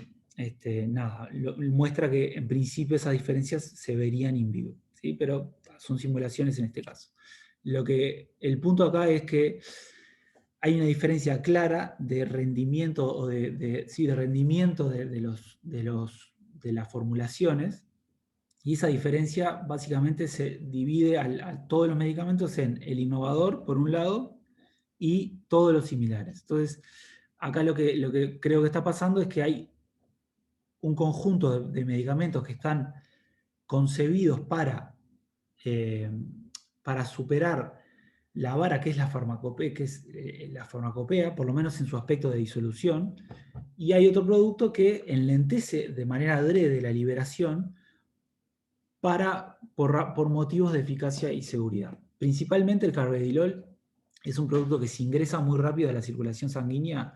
nada, muestra que en principio esas diferencias se verían in vivo, ¿sí? Pero son simulaciones en este caso. El punto acá es que hay una diferencia clara de rendimiento o de rendimiento de las formulaciones, y esa diferencia básicamente se divide a todos los medicamentos en el innovador, por un lado, y todos los similares. Entonces, acá lo que creo que está pasando es que hay un conjunto de medicamentos que están concebidos para superar la vara que es la farmacopea, por lo menos en su aspecto de disolución, y hay otro producto que enlentece de manera adrede la liberación por motivos de eficacia y seguridad. Principalmente el carvedilol es un producto que se ingresa muy rápido a la circulación sanguínea,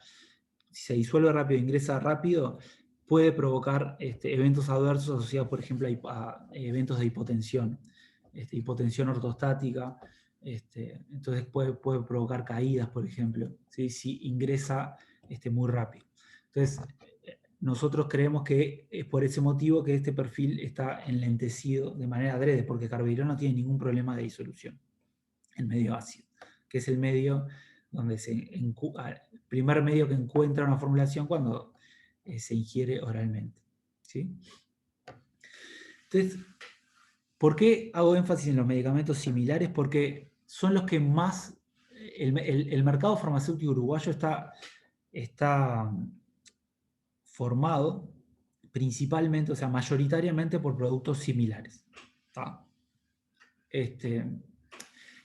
si se disuelve rápido, ingresa rápido, puede provocar eventos adversos asociados, por ejemplo, a eventos de hipotensión, hipotensión ortostática. Entonces puede provocar caídas, por ejemplo, ¿sí? Si ingresa muy rápido. Entonces, nosotros creemos que es por ese motivo que este perfil está enlentecido de manera adrede, porque carvedilol no tiene ningún problema de disolución en medio ácido, que es el medio donde el primer medio que encuentra una formulación cuando se ingiere oralmente, ¿sí? Entonces, ¿por qué hago énfasis en los medicamentos similares? Porque son los que más... El mercado farmacéutico uruguayo está formado principalmente, o sea, mayoritariamente por productos similares, ¿tá?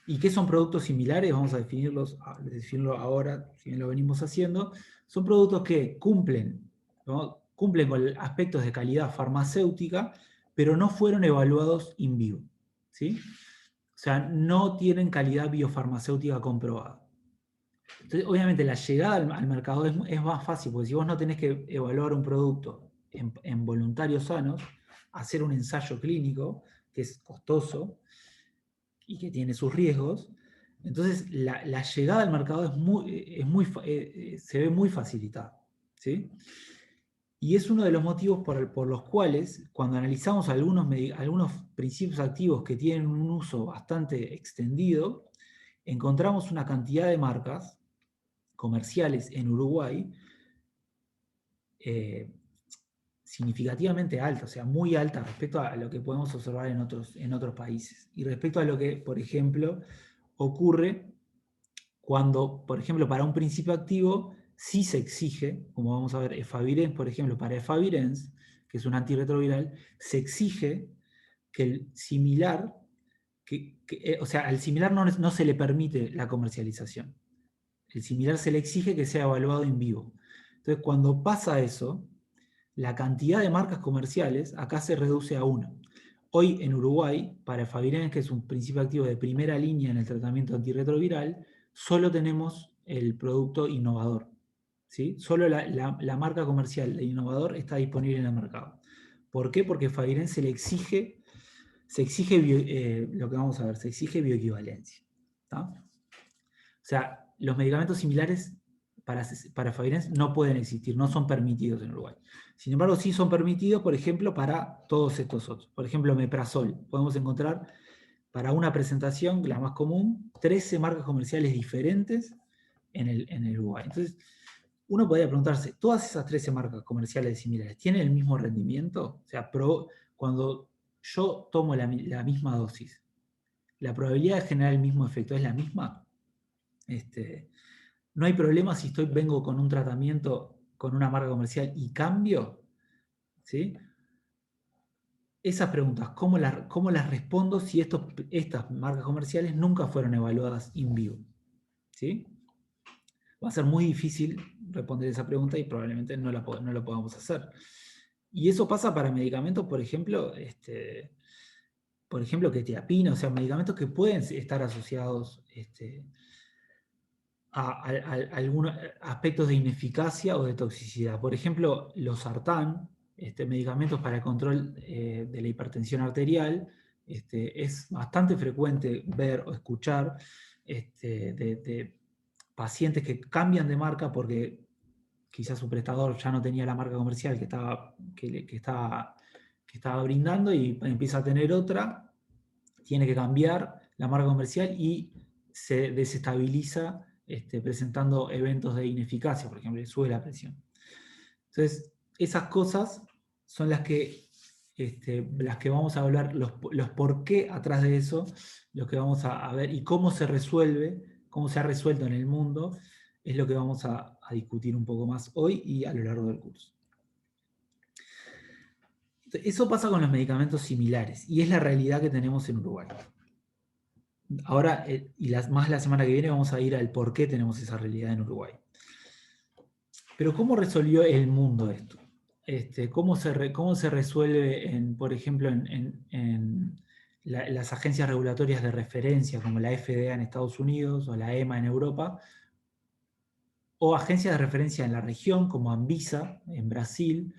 ¿Y qué son productos similares? Vamos a definirlo ahora, si bien lo venimos haciendo. Son productos que cumplen con aspectos de calidad farmacéutica, pero no fueron evaluados in vivo, ¿sí? O sea, no tienen calidad biofarmacéutica comprobada. Entonces, obviamente, la llegada al mercado es más fácil, porque si vos no tenés que evaluar un producto en voluntarios sanos, hacer un ensayo clínico, que es costoso, y que tiene sus riesgos, entonces la llegada al mercado se ve muy facilitada, ¿sí? Y es uno de los motivos por los cuales, cuando analizamos algunos principios activos que tienen un uso bastante extendido, encontramos una cantidad de marcas comerciales en Uruguay significativamente alta, o sea, muy alta respecto a lo que podemos observar en otros países. Y respecto a lo que, por ejemplo, ocurre cuando, por ejemplo, para un principio activo sí se exige, como vamos a ver, Efavirenz, por ejemplo, para Efavirenz, que es un antirretroviral, se exige que el similar, o sea, al similar no se le permite la comercialización. El similar se le exige que sea evaluado in vivo. Entonces, cuando pasa eso, la cantidad de marcas comerciales acá se reduce a 1. Hoy en Uruguay, para Favirenz, que es un principio activo de primera línea en el tratamiento antirretroviral, solo tenemos el producto innovador. ¿Sí? Solo la marca comercial de innovador está disponible en el mercado. ¿Por qué? Porque Favirenz se exige lo que vamos a ver, se exige bioequivalencia. ¿Tá? O sea, los medicamentos similares para Favirenz no pueden existir, no son permitidos en Uruguay. Sin embargo, sí son permitidos, por ejemplo, para todos estos otros. Por ejemplo, Meprazol. Podemos encontrar para una presentación, la más común, 13 marcas comerciales diferentes en el Uruguay. Entonces, uno podría preguntarse, ¿todas esas 13 marcas comerciales similares tienen el mismo rendimiento? O sea, cuando yo tomo la misma dosis, ¿la probabilidad de generar el mismo efecto es la misma? No hay problema si vengo con un tratamiento con una marca comercial y cambio, ¿sí? Esas preguntas, ¿cómo las respondo si estas marcas comerciales nunca fueron evaluadas in vivo? ¿Sí? Va a ser muy difícil responder esa pregunta y probablemente no lo podamos hacer. Y eso pasa para medicamentos, por ejemplo, quetiapina, o sea, medicamentos que pueden estar asociados a algunos aspectos de ineficacia o de toxicidad. Por ejemplo, los sartán, medicamentos para el control de la hipertensión arterial, es bastante frecuente ver o escuchar de pacientes que cambian de marca porque quizás su prestador ya no tenía la marca comercial que estaba brindando y empieza a tener otra, tiene que cambiar la marca comercial y se desestabiliza presentando eventos de ineficacia, por ejemplo, le sube la presión. Entonces, esas cosas son las que vamos a hablar, los por qué atrás de eso, lo que vamos a ver y cómo se resuelve, cómo se ha resuelto en el mundo, es lo que vamos a discutir un poco más hoy y a lo largo del curso. Eso pasa con los medicamentos similares y es la realidad que tenemos en Uruguay. Ahora, más la semana que viene, vamos a ir al por qué tenemos esa realidad en Uruguay. Pero ¿cómo resolvió el mundo esto? ¿Cómo se resuelve, por ejemplo, en las agencias regulatorias de referencia, como la FDA en Estados Unidos o la EMA en Europa, o agencias de referencia en la región, como Anvisa en Brasil,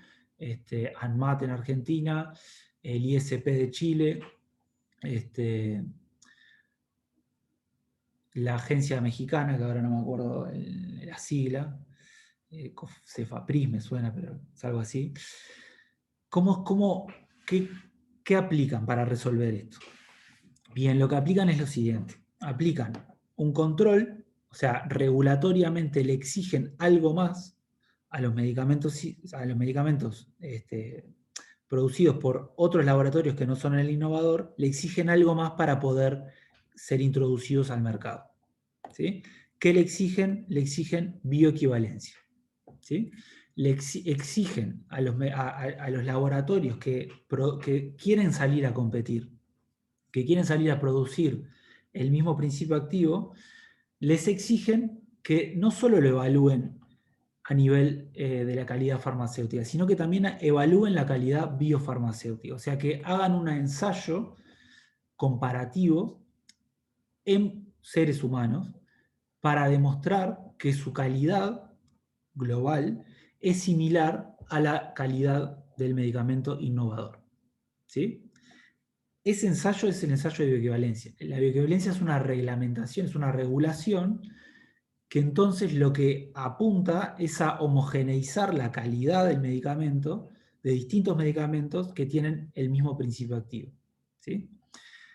ANMAT en Argentina, el ISP de Chile, la agencia mexicana, que ahora no me acuerdo la sigla, Cefapris me suena, pero es algo así. ¿Qué aplican para resolver esto? Bien, lo que aplican es lo siguiente. Aplican un control, o sea, regulatoriamente le exigen algo más a los medicamentos producidos por otros laboratorios que no son el innovador, le exigen algo más para poder ser introducidos al mercado. ¿Sí? ¿Qué le exigen? Le exigen bioequivalencia. ¿Sí? Le exigen a los laboratorios que quieren salir a competir, que quieren salir a producir el mismo principio activo, les exigen que no solo lo evalúen a nivel de la calidad farmacéutica, sino que también evalúen la calidad biofarmacéutica, o sea, que hagan un ensayo comparativo en seres humanos para demostrar que su calidad global es similar a la calidad del medicamento innovador. ¿Sí? Ese ensayo es el ensayo de bioequivalencia. La bioequivalencia es una reglamentación, es una regulación que entonces lo que apunta es a homogeneizar la calidad del medicamento, de distintos medicamentos que tienen el mismo principio activo. ¿Sí?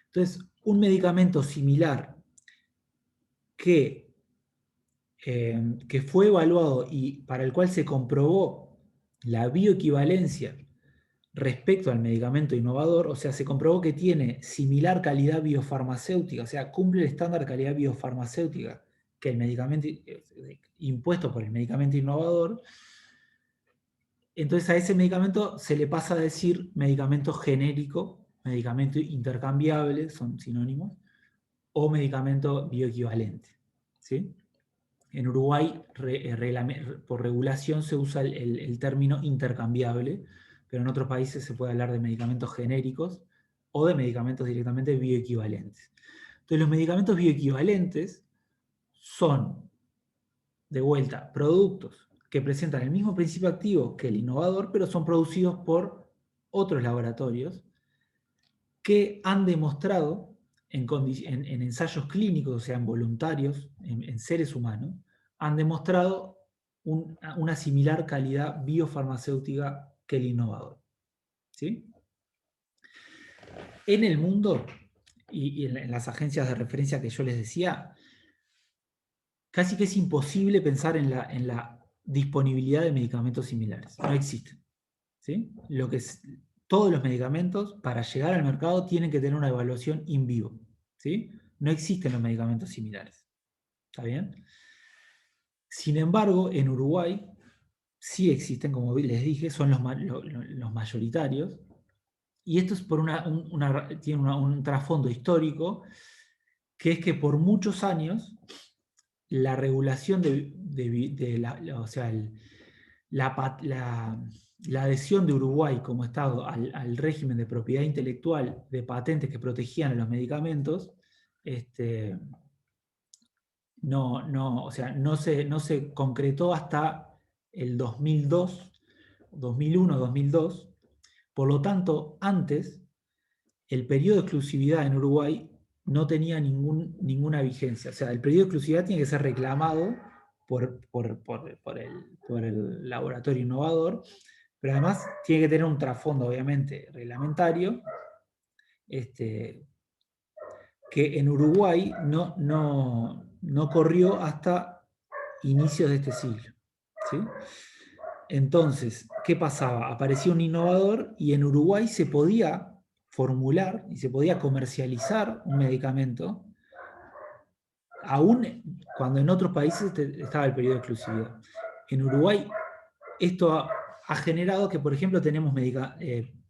Entonces, un medicamento similar que fue evaluado y para el cual se comprobó la bioequivalencia respecto al medicamento innovador, o sea, se comprobó que tiene similar calidad biofarmacéutica, o sea, cumple el estándar de calidad biofarmacéutica que el medicamento impuesto por el medicamento innovador, entonces a ese medicamento se le pasa a decir medicamento genérico, medicamento intercambiable, son sinónimos, o medicamento bioequivalente. ¿Sí? En Uruguay, por regulación, se usa el término intercambiable, pero en otros países se puede hablar de medicamentos genéricos o de medicamentos directamente bioequivalentes. Entonces, los medicamentos bioequivalentes son, de vuelta, productos que presentan el mismo principio activo que el innovador, pero son producidos por otros laboratorios que han demostrado en ensayos clínicos, o sea, en voluntarios, en seres humanos, han demostrado una similar calidad biofarmacéutica que el innovador. ¿Sí? En el mundo, y en las agencias de referencia que yo les decía, casi que es imposible pensar en la disponibilidad de medicamentos similares. No existen. ¿Sí? Todos los medicamentos, para llegar al mercado, tienen que tener una evaluación in vivo. ¿Sí? No existen los medicamentos similares. ¿Está bien? Sin embargo, en Uruguay sí existen, como les dije, son los mayoritarios. Y esto es por tiene un trasfondo histórico, que es que por muchos años la regulación o sea, la adhesión de Uruguay como Estado al régimen de propiedad intelectual de patentes que protegían a los medicamentos, o sea, no se concretó hasta el 2001-2002. Por lo tanto, antes, el periodo de exclusividad en Uruguay no tenía ninguna vigencia. O sea, el periodo de exclusividad tiene que ser reclamado por el laboratorio innovador, pero además tiene que tener un trasfondo, obviamente, reglamentario, que en Uruguay no corrió hasta inicios de este siglo. ¿Sí? Entonces, ¿qué pasaba? Aparecía un innovador y en Uruguay se podía formular y se podía comercializar un medicamento, aún cuando en otros países estaba el periodo de exclusividad. En Uruguay esto ha generado que, por ejemplo, tenemos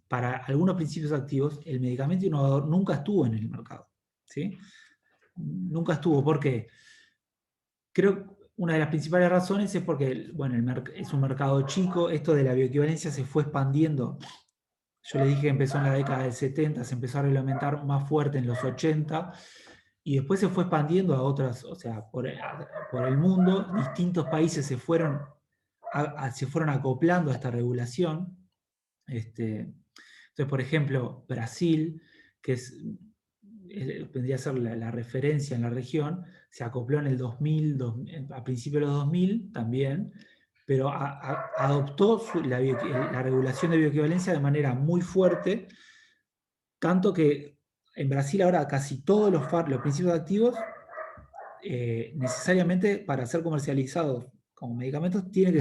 para algunos principios activos, el medicamento innovador nunca estuvo en el mercado. ¿Sí? Nunca estuvo. ¿Por qué? Creo que una de las principales razones es porque, bueno, es un mercado chico, esto de la bioequivalencia se fue expandiendo. Yo les dije que empezó en la década del 70, se empezó a reglamentar más fuerte en los 80, y después se fue expandiendo a otras, o sea, por el mundo, distintos países se fueron acoplando a esta regulación. Entonces, por ejemplo, Brasil, que vendría a ser la referencia en la región, se acopló en el 2000, a principios de los 2000 también, pero adoptó la regulación de bioequivalencia de manera muy fuerte, tanto que en Brasil ahora casi todos los principios activos, necesariamente para ser comercializados como medicamentos, tiene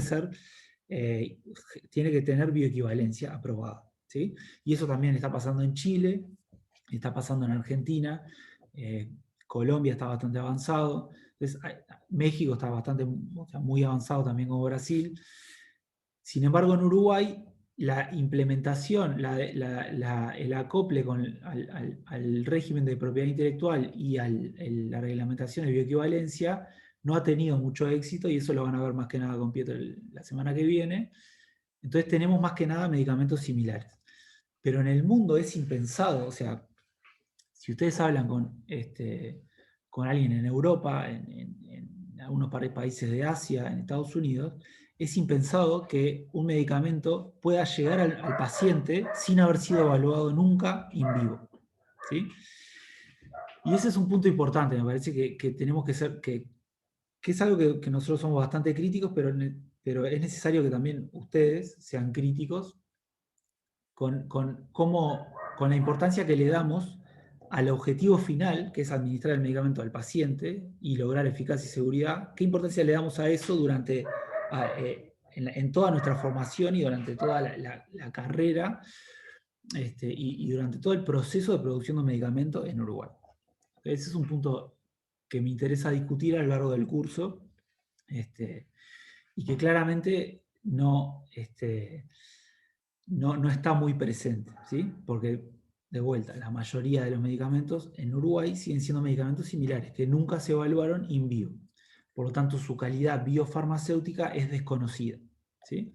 que tener bioequivalencia aprobada. ¿Sí? Y eso también está pasando en Chile, está pasando en Argentina, Colombia está bastante avanzado, entonces, México está muy avanzado también como Brasil. Sin embargo, en Uruguay, la implementación, el acople al régimen de propiedad intelectual y la reglamentación de bioequivalencia no ha tenido mucho éxito, y eso lo van a ver más que nada con Pietro la semana que viene. Entonces tenemos más que nada medicamentos similares. Pero en el mundo es impensado, o sea, si ustedes hablan con alguien en Europa, en algunos países de Asia, en Estados Unidos, es impensado que un medicamento pueda llegar al paciente sin haber sido evaluado nunca in vivo. ¿Sí? Y ese es un punto importante, me parece que tenemos que ser, que es algo que nosotros somos bastante críticos, pero es necesario que también ustedes sean críticos con la importancia que le damos al objetivo final, que es administrar el medicamento al paciente y lograr eficacia y seguridad. ¿Qué importancia le damos a eso en toda nuestra formación y durante toda la carrera y durante todo el proceso de producción de un medicamento en Uruguay? Ese es un punto que me interesa discutir a lo largo del curso, y que claramente no está muy presente, ¿sí? Porque, de vuelta, la mayoría de los medicamentos en Uruguay siguen siendo medicamentos similares, que nunca se evaluaron in vivo. por lo tanto su calidad biofarmacéutica es desconocida, ¿sí?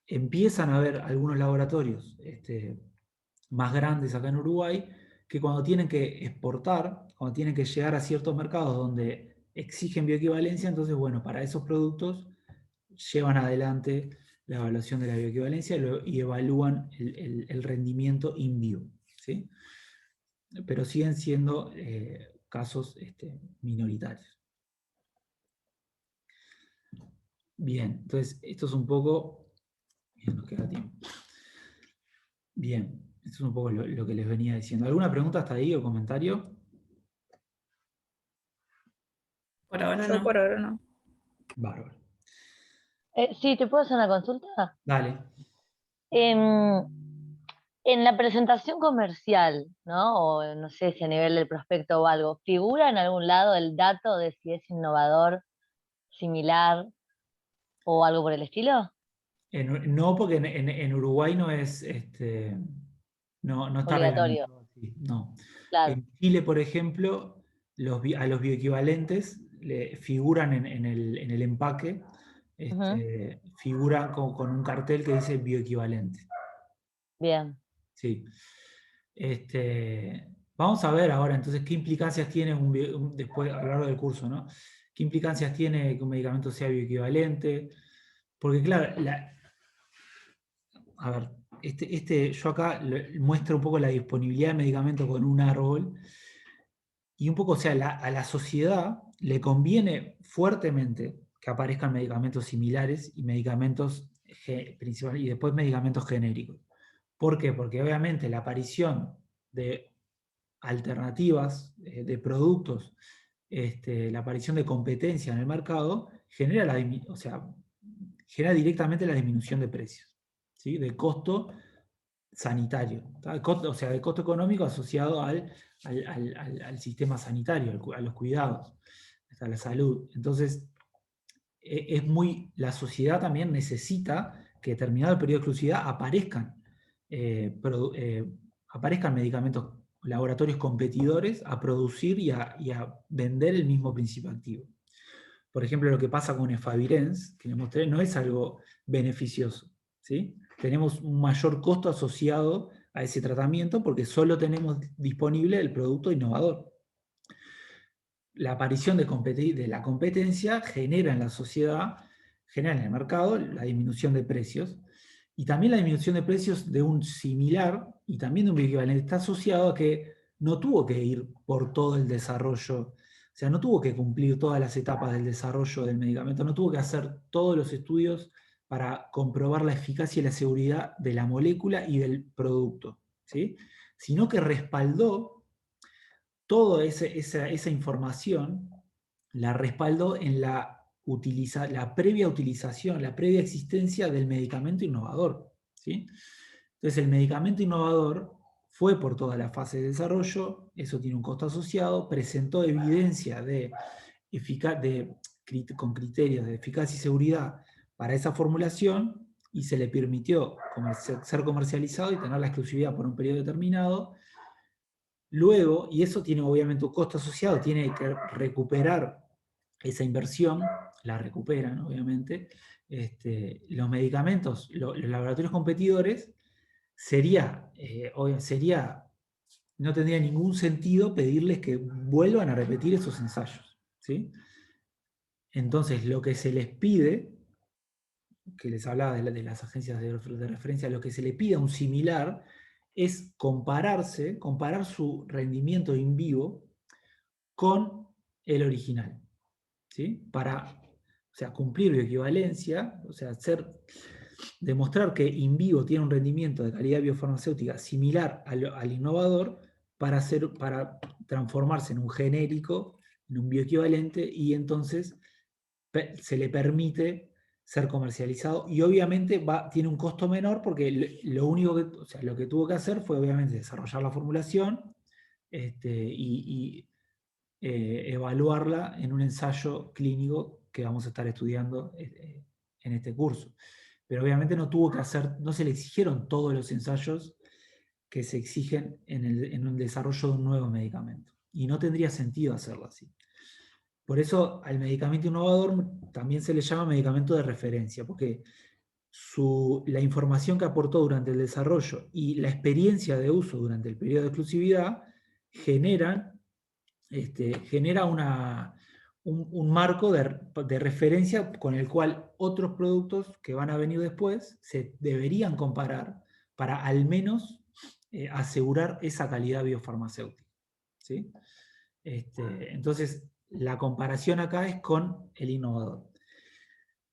Empiezan a haber algunos laboratorios más grandes acá en Uruguay que cuando tienen que exportar, cuando tienen que llegar a ciertos mercados donde exigen bioequivalencia, entonces, bueno, para esos productos llevan adelante la evaluación de la bioequivalencia y evalúan el rendimiento in vivo, ¿sí? Pero siguen siendo casos minoritarios. Bien, entonces esto es un poco... Bien, nos queda tiempo. Bien, esto es un poco lo que les venía diciendo. ¿Alguna pregunta hasta ahí o comentario? Por ahora Yo no. por ahora no. Bárbaro. Sí, ¿te puedo hacer una consulta? Dale. En la presentación comercial, ¿no? O no sé si a nivel del prospecto o algo, ¿figura en algún lado el dato de si es innovador, similar o algo por el estilo? No, porque en Uruguay no es, no está Obligatorio, reglamentado así, no. claro. En Chile, por ejemplo, a los bioequivalentes figuran en el empaque, Ujú, figuran con un cartel que dice bioequivalente. bien. Sí. Vamos a ver ahora entonces qué implicancias tiene después a lo largo del curso, ¿no? ¿Qué implicancias tiene que un medicamento sea bioequivalente? Porque claro, a ver, yo acá muestro un poco la disponibilidad de medicamentos con un árbol y un poco, o sea, a la sociedad le conviene fuertemente que aparezcan medicamentos similares y medicamentos principales y después medicamentos genéricos. ¿Por qué? Porque obviamente la aparición de alternativas de productos, la aparición de competencia en el mercado genera, o sea, genera directamente la disminución de precios, ¿sí? De costo sanitario, o sea, de costo económico asociado al sistema sanitario, a los cuidados, a la salud. Entonces, la sociedad también necesita que terminado el periodo de exclusividad aparezcan medicamentos, laboratorios competidores a producir y a vender el mismo principio activo. Por ejemplo, lo que pasa con Efavirenz, que les mostré, no es algo beneficioso, ¿sí? Tenemos un mayor costo asociado a ese tratamiento porque solo tenemos disponible el producto innovador. La aparición de la competencia genera en la sociedad, genera en el mercado la disminución de precios y también la disminución de precios de un similar y también de un bioequivalente está asociado a que no tuvo que ir por todo el desarrollo, o sea, no tuvo que cumplir todas las etapas del desarrollo del medicamento, no tuvo que hacer todos los estudios para comprobar la eficacia y la seguridad de la molécula y del producto, ¿sí? Sino que respaldó toda esa información, la respaldó en la previa utilización, la previa existencia del medicamento innovador, ¿sí? Entonces el medicamento innovador fue por toda la fase de desarrollo, eso tiene un costo asociado, presentó evidencia con criterios de eficacia y seguridad para esa formulación y se le permitió ser comercializado y tener la exclusividad por un periodo determinado. Luego, y eso tiene obviamente un costo asociado, tiene que recuperar esa inversión, la recuperan obviamente. Los medicamentos, los laboratorios competidores, no tendría ningún sentido pedirles que vuelvan a repetir esos ensayos, ¿sí? Entonces, lo que se les pide, que les hablaba de las agencias de referencia, lo que se le pide a un similar es comparar su rendimiento in vivo con el original, ¿sí? Para, o sea, cumplir bioequivalencia, o sea, demostrar que in vivo tiene un rendimiento de calidad biofarmacéutica similar al innovador para transformarse en un genérico, en un bioequivalente, y entonces se le permite ser comercializado y obviamente tiene un costo menor porque lo único lo que tuvo que hacer fue obviamente desarrollar la formulación y evaluarla en un ensayo clínico que vamos a estar estudiando en este curso. Pero obviamente no se le exigieron todos los ensayos que se exigen en el desarrollo de un nuevo medicamento. Y no tendría sentido hacerlo así. Por eso al medicamento innovador también se le llama medicamento de referencia, porque la información que aportó durante el desarrollo y la experiencia de uso durante el periodo de exclusividad genera un marco de referencia con el cual otros productos que van a venir después se deberían comparar para al menos asegurar esa calidad biofarmacéutica, ¿sí? Entonces, la comparación acá es con el innovador.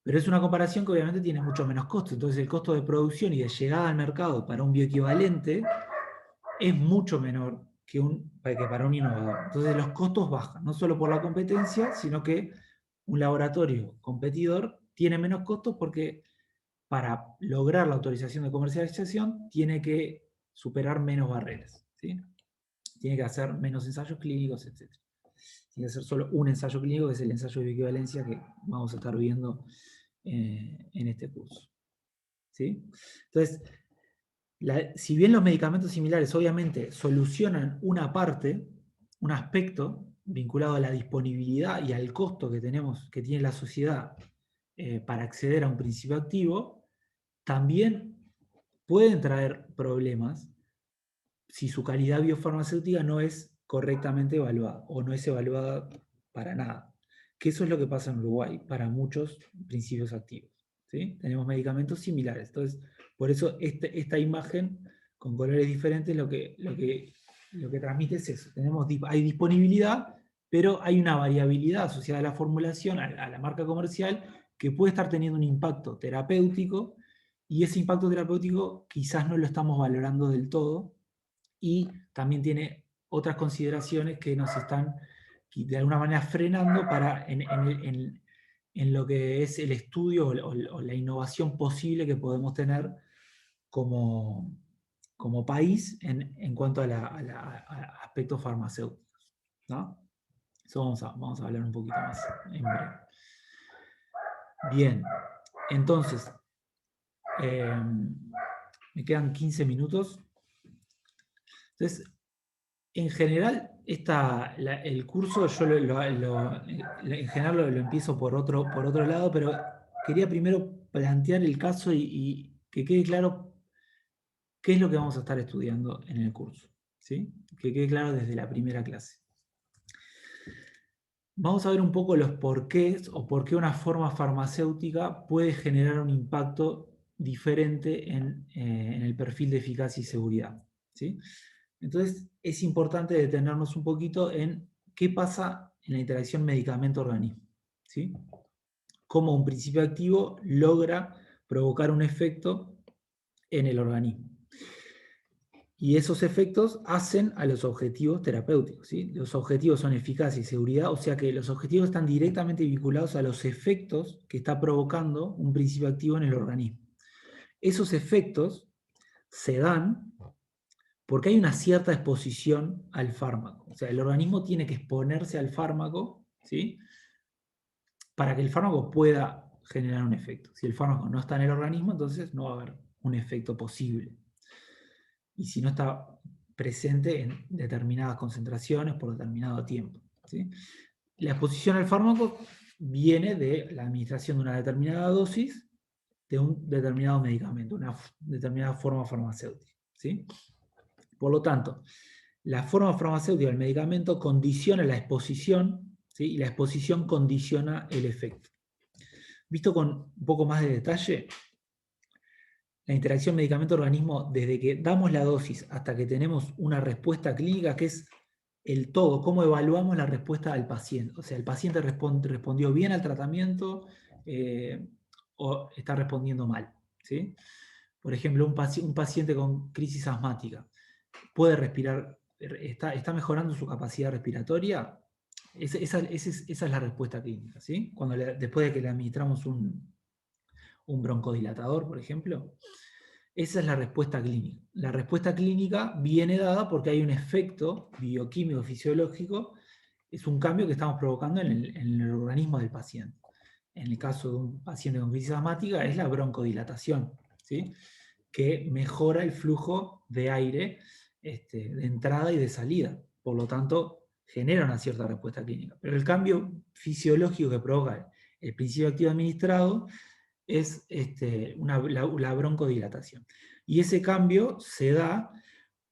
Pero es una comparación que obviamente tiene mucho menos costo. Entonces el costo de producción y de llegada al mercado para un bioequivalente es mucho menor que para un innovador. Entonces los costos bajan, no solo por la competencia, sino que un laboratorio competidor tiene menos costos porque para lograr la autorización de comercialización tiene que superar menos barreras, ¿sí? Tiene que hacer menos ensayos clínicos, etc. Tiene que hacer solo un ensayo clínico, que es el ensayo de bioequivalencia que vamos a estar viendo en este curso, ¿sí? Entonces, si bien los medicamentos similares obviamente solucionan una parte, un aspecto vinculado a la disponibilidad y al costo que tiene la sociedad para acceder a un principio activo, también pueden traer problemas si su calidad biofarmacéutica no es correctamente evaluada o no es evaluada para nada. Que eso es lo que pasa en Uruguay para muchos principios activos, ¿sí? Tenemos medicamentos similares. Entonces, por eso esta imagen con colores diferentes lo que transmite es eso. Hay disponibilidad, pero hay una variabilidad asociada a la formulación, a la marca comercial, que puede estar teniendo un impacto terapéutico, y ese impacto terapéutico quizás no lo estamos valorando del todo, y también tiene otras consideraciones que nos están de alguna manera frenando en lo que es el estudio o la innovación posible que podemos tener como país en cuanto a aspectos farmacéuticos, ¿no? Eso vamos a hablar un poquito más en breve. Bien, entonces, me quedan 15 minutos. Entonces, en general, el curso yo en general lo empiezo por otro lado, pero quería primero plantear el caso y que quede claro qué es lo que vamos a estar estudiando en el curso, ¿sí? Que quede claro desde la primera clase. Vamos a ver un poco los porqués o por qué una forma farmacéutica puede generar un impacto diferente en el perfil de eficacia y seguridad, ¿sí? Entonces es importante detenernos un poquito en qué pasa en la interacción medicamento-organismo, ¿sí? Cómo un principio activo logra provocar un efecto en el organismo. Y esos efectos hacen a los objetivos terapéuticos, ¿sí? Los objetivos son eficacia y seguridad, o sea que los objetivos están directamente vinculados a los efectos que está provocando un principio activo en el organismo. Esos efectos se dan porque hay una cierta exposición al fármaco. O sea, el organismo tiene que exponerse al fármaco, ¿sí? Para que el fármaco pueda generar un efecto. Si el fármaco no está en el organismo, entonces no va a haber un efecto posible. Y si no está presente en determinadas concentraciones por determinado tiempo, ¿sí? La exposición al fármaco viene de la administración de una determinada dosis de un determinado medicamento, una determinada forma farmacéutica, ¿sí? Por lo tanto, la forma farmacéutica del medicamento condiciona la exposición, ¿sí? Y la exposición condiciona el efecto. Visto con un poco más de detalle, la interacción medicamento-organismo, desde que damos la dosis hasta que tenemos una respuesta clínica, que es el todo, cómo evaluamos la respuesta del paciente. O sea, el paciente respondió bien al tratamiento o está respondiendo mal, ¿sí? Por ejemplo, un paciente con crisis asmática puede respirar, está mejorando su capacidad respiratoria. Esa es la respuesta clínica, ¿sí? Después de que le administramos un broncodilatador, por ejemplo, esa es la respuesta clínica. La respuesta clínica viene dada porque hay un efecto bioquímico fisiológico, es un cambio que estamos provocando en el organismo del paciente. En el caso de un paciente con crisis asmática es la broncodilatación, ¿sí? Que mejora el flujo de aire de entrada y de salida. Por lo tanto, genera una cierta respuesta clínica. Pero el cambio fisiológico que provoca el principio activo administrado es la broncodilatación. Y ese cambio se da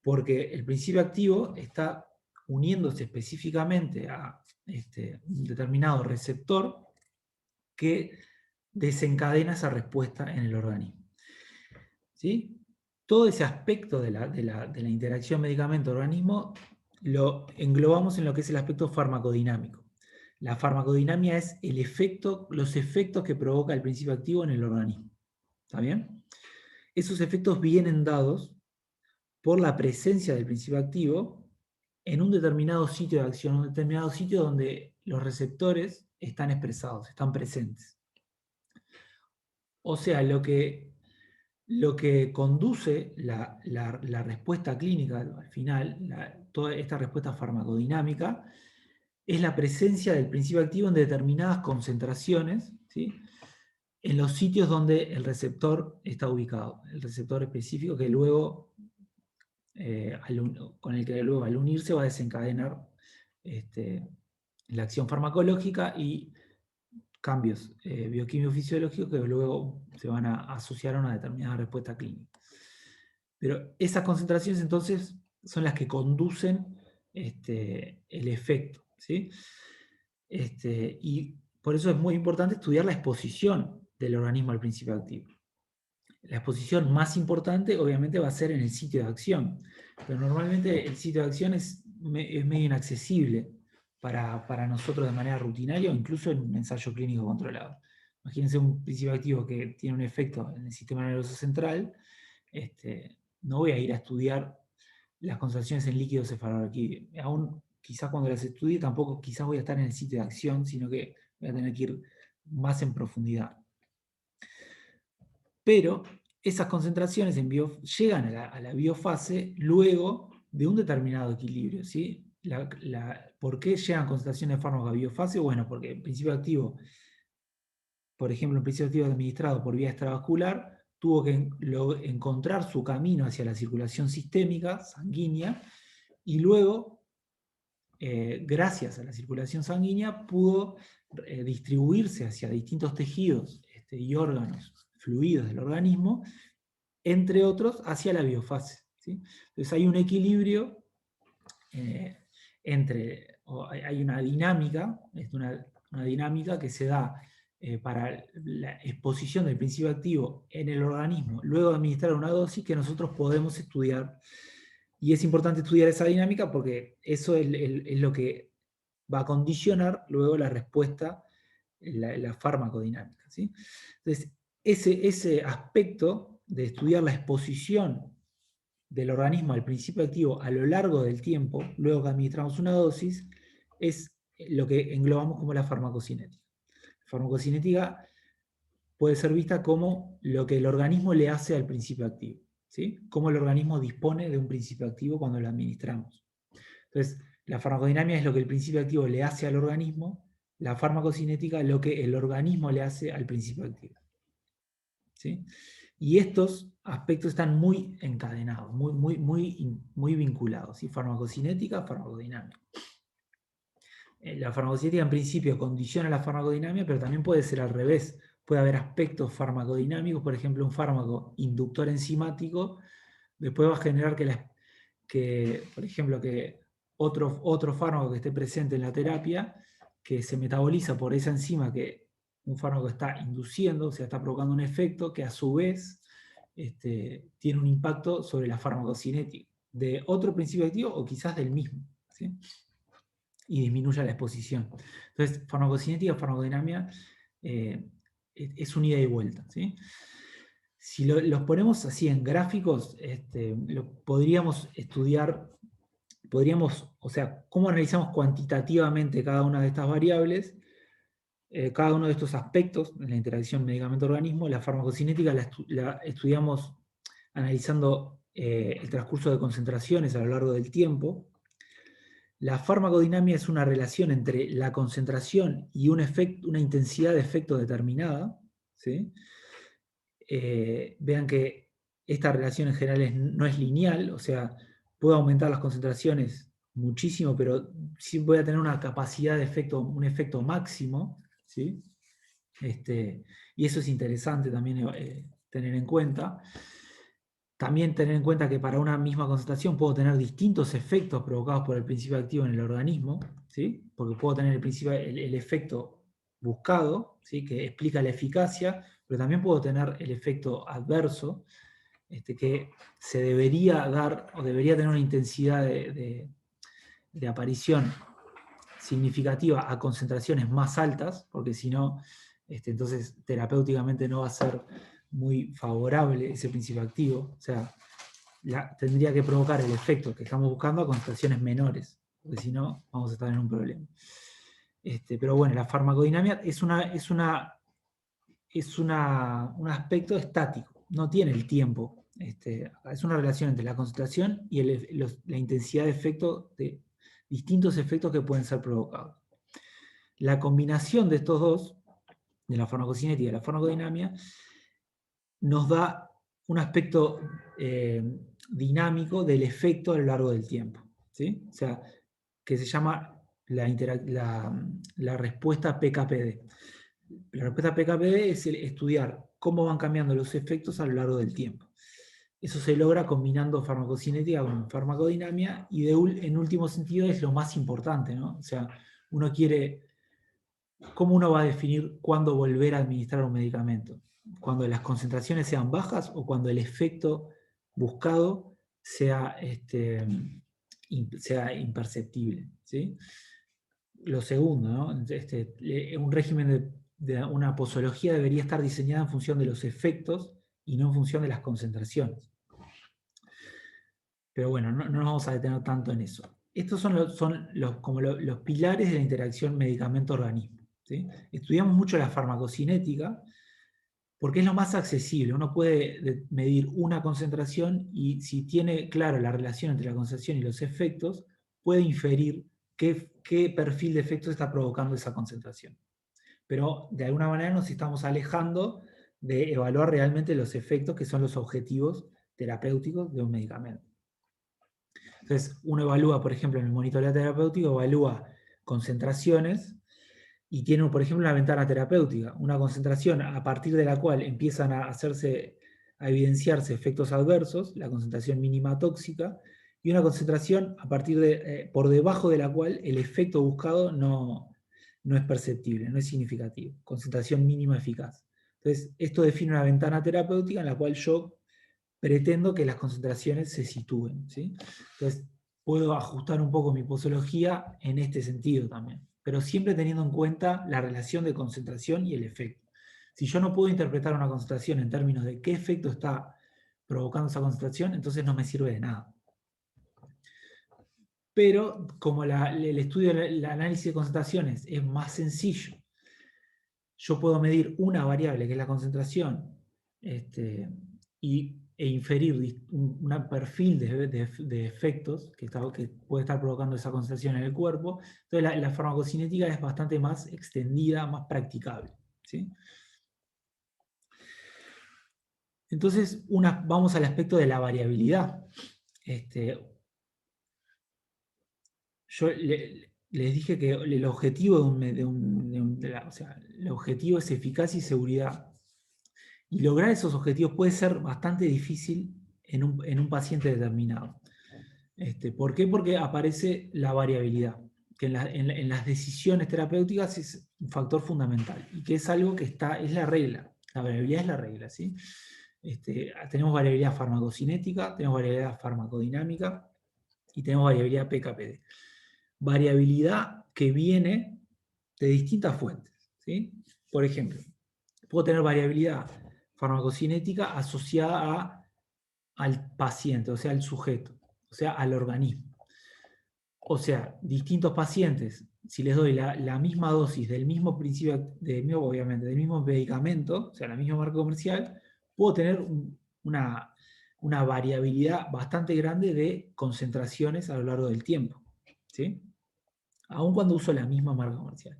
porque el principio activo está uniéndose específicamente a un determinado receptor que desencadena esa respuesta en el organismo. ¿Sí? Todo ese aspecto de la interacción medicamento-organismo lo englobamos en lo que es el aspecto farmacodinámico. La farmacodinamia es los efectos que provoca el principio activo en el organismo. ¿Está bien? Esos efectos vienen dados por la presencia del principio activo en un determinado sitio de acción, un determinado sitio donde los receptores están expresados, están presentes. O sea, lo que conduce la respuesta clínica al final, toda esta respuesta farmacodinámica, es la presencia del principio activo en determinadas concentraciones, ¿sí? En los sitios donde el receptor está ubicado, el receptor específico que luego, con el que luego al unirse va a desencadenar la acción farmacológica y cambios bioquímico-fisiológicos que luego se van a asociar a una determinada respuesta clínica. Pero esas concentraciones entonces son las que conducen el efecto, ¿sí? Y por eso es muy importante estudiar la exposición del organismo al principio activo. La exposición más importante obviamente va a ser en el sitio de acción, pero normalmente el sitio de acción es medio inaccesible para nosotros de manera rutinaria o incluso en un ensayo clínico controlado. Imagínense un principio activo que tiene un efecto en el sistema nervioso central, no voy a ir a estudiar las concentraciones en líquido cefalorraquídeo. Aún quizás cuando las estudie tampoco quizás voy a estar en el sitio de acción, sino que voy a tener que ir más en profundidad. Pero esas concentraciones llegan a la biofase luego de un determinado equilibrio, ¿sí? ¿Por qué llegan concentraciones de fármacos a biofase? Bueno, porque el principio activo, por ejemplo, el principio activo administrado por vía extravascular, tuvo que encontrar su camino hacia la circulación sistémica, sanguínea, y luego, gracias a la circulación sanguínea, pudo distribuirse hacia distintos tejidos y órganos fluidos del organismo, entre otros, hacia la biofase, ¿sí? Entonces hay un equilibrio hay una dinámica, una dinámica que se da para la exposición del principio activo en el organismo, luego de administrar una dosis que nosotros podemos estudiar. Y es importante estudiar esa dinámica porque eso es lo que va a condicionar luego la respuesta, la farmacodinámica, ¿sí? Entonces, ese aspecto de estudiar la exposición del organismo al principio activo a lo largo del tiempo, luego que administramos una dosis, es lo que englobamos como la farmacocinética. La farmacocinética puede ser vista como lo que el organismo le hace al principio activo, ¿sí? Cómo el organismo dispone de un principio activo cuando lo administramos. Entonces, la farmacodinámica es lo que el principio activo le hace al organismo, la farmacocinética es lo que el organismo le hace al principio activo, ¿sí? Y estos aspectos están muy encadenados, muy vinculados, ¿sí? Farmacocinética, farmacodinámica. La farmacocinética en principio condiciona la farmacodinámica, pero también puede ser al revés. Puede haber aspectos farmacodinámicos, por ejemplo, un fármaco inductor enzimático, después va a generar por ejemplo, que otro fármaco que esté presente en la terapia, que se metaboliza por esa enzima que un fármaco está induciendo, o sea, está provocando un efecto que a su vez tiene un impacto sobre la farmacocinética de otro principio activo o quizás del mismo, ¿sí? Y disminuye la exposición. Entonces, farmacocinética, farmacodinámica es un ida y vuelta, ¿sí? Si los ponemos así en gráficos, podríamos estudiar, o sea, cómo analizamos cuantitativamente cada una de estas variables, cada uno de estos aspectos en la interacción medicamento-organismo. La farmacocinética la estudiamos analizando el transcurso de concentraciones a lo largo del tiempo. La farmacodinámica es una relación entre la concentración y una intensidad de efecto determinada, ¿sí? Vean que esta relación en general no es lineal, o sea, puedo aumentar las concentraciones muchísimo, pero sí voy a tener una capacidad de efecto, un efecto máximo, ¿sí? Y eso es interesante también tener en cuenta. También tener en cuenta que para una misma concentración puedo tener distintos efectos provocados por el principio activo en el organismo, ¿sí? Porque puedo tener el efecto buscado, ¿sí? Que explica la eficacia, pero también puedo tener el efecto adverso, que se debería dar o debería tener una intensidad de aparición significativa a concentraciones más altas, porque si no, entonces terapéuticamente no va a ser muy favorable ese principio activo. O sea, tendría que provocar el efecto que estamos buscando a concentraciones menores, porque si no, vamos a estar en un problema. Pero bueno, la farmacodinámica es un aspecto estático, no tiene el tiempo. Es una relación entre la concentración y la intensidad de efecto de distintos efectos que pueden ser provocados. La combinación de estos dos, de la farmacocinética y la farmacodinámica, nos da un aspecto dinámico del efecto a lo largo del tiempo, ¿sí? O sea, que se llama la respuesta PKPD. La respuesta PKPD es estudiar cómo van cambiando los efectos a lo largo del tiempo. Eso se logra combinando farmacocinética con farmacodinámica y en último sentido es lo más importante, ¿no? O sea, ¿cómo uno va a definir cuándo volver a administrar un medicamento? ¿Cuando las concentraciones sean bajas o cuando el efecto buscado sea imperceptible? ¿Sí? Lo segundo, ¿no? Un régimen de una posología debería estar diseñada en función de los efectos y no en función de las concentraciones. Pero bueno, no nos vamos a detener tanto en eso. Estos son los pilares de la interacción medicamento-organismo, ¿sí? Estudiamos mucho la farmacocinética porque es lo más accesible. Uno puede medir una concentración y si tiene claro la relación entre la concentración y los efectos, puede inferir qué perfil de efectos está provocando esa concentración. Pero de alguna manera nos estamos alejando de evaluar realmente los efectos que son los objetivos terapéuticos de un medicamento. Entonces, uno evalúa, por ejemplo, en el monitoreo terapéutico, evalúa concentraciones y tiene, por ejemplo, una ventana terapéutica, una concentración a partir de la cual empiezan a evidenciarse efectos adversos, la concentración mínima tóxica, y una concentración a partir por debajo de la cual el efecto buscado no es perceptible, no es significativo, concentración mínima eficaz. Entonces, esto define una ventana terapéutica en la cual yo pretendo que las concentraciones se sitúen, ¿sí? Entonces, puedo ajustar un poco mi posología en este sentido también, pero siempre teniendo en cuenta la relación de concentración y el efecto. Si yo no puedo interpretar una concentración en términos de qué efecto está provocando esa concentración, entonces no me sirve de nada. Pero como el estudio del análisis de concentraciones es más sencillo, yo puedo medir una variable que es la concentración e inferir un perfil de efectos que puede estar provocando esa concentración en el cuerpo. Entonces la farmacocinética es bastante más extendida, más practicable, ¿sí? Entonces vamos al aspecto de la variabilidad. Yo les dije que el objetivo el objetivo es eficacia y seguridad. Y lograr esos objetivos puede ser bastante difícil en un paciente determinado. ¿Por qué? Porque aparece la variabilidad, que en las decisiones terapéuticas es un factor fundamental y que es algo que es la regla. La variabilidad es la regla, ¿sí? Tenemos variabilidad farmacocinética, tenemos variabilidad farmacodinámica y tenemos variabilidad PKPD. Variabilidad que viene de distintas fuentes, ¿sí? Por ejemplo, puedo tener variabilidad farmacocinética asociada al paciente, o sea, al sujeto, o sea, al organismo. O sea, distintos pacientes, si les doy la misma dosis del mismo principio, obviamente, del mismo medicamento, o sea, la misma marca comercial, puedo tener una variabilidad bastante grande de concentraciones a lo largo del tiempo, ¿sí? Aun cuando uso la misma marca comercial.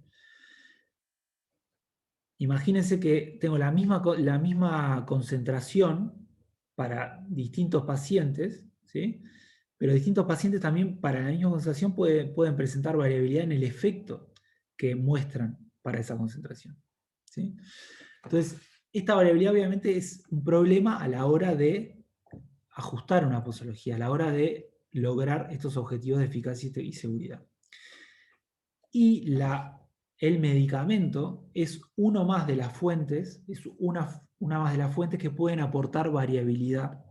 Imagínense que tengo la misma concentración para distintos pacientes, ¿sí? pero distintos pacientes también para la misma concentración pueden presentar variabilidad en el efecto que muestran para esa concentración. ¿Sí? Entonces, esta variabilidad obviamente es un problema a la hora de ajustar una posología, a la hora de lograr estos objetivos de eficacia y seguridad. Y el medicamento es uno más de las fuentes, es una más de las fuentes que pueden aportar variabilidad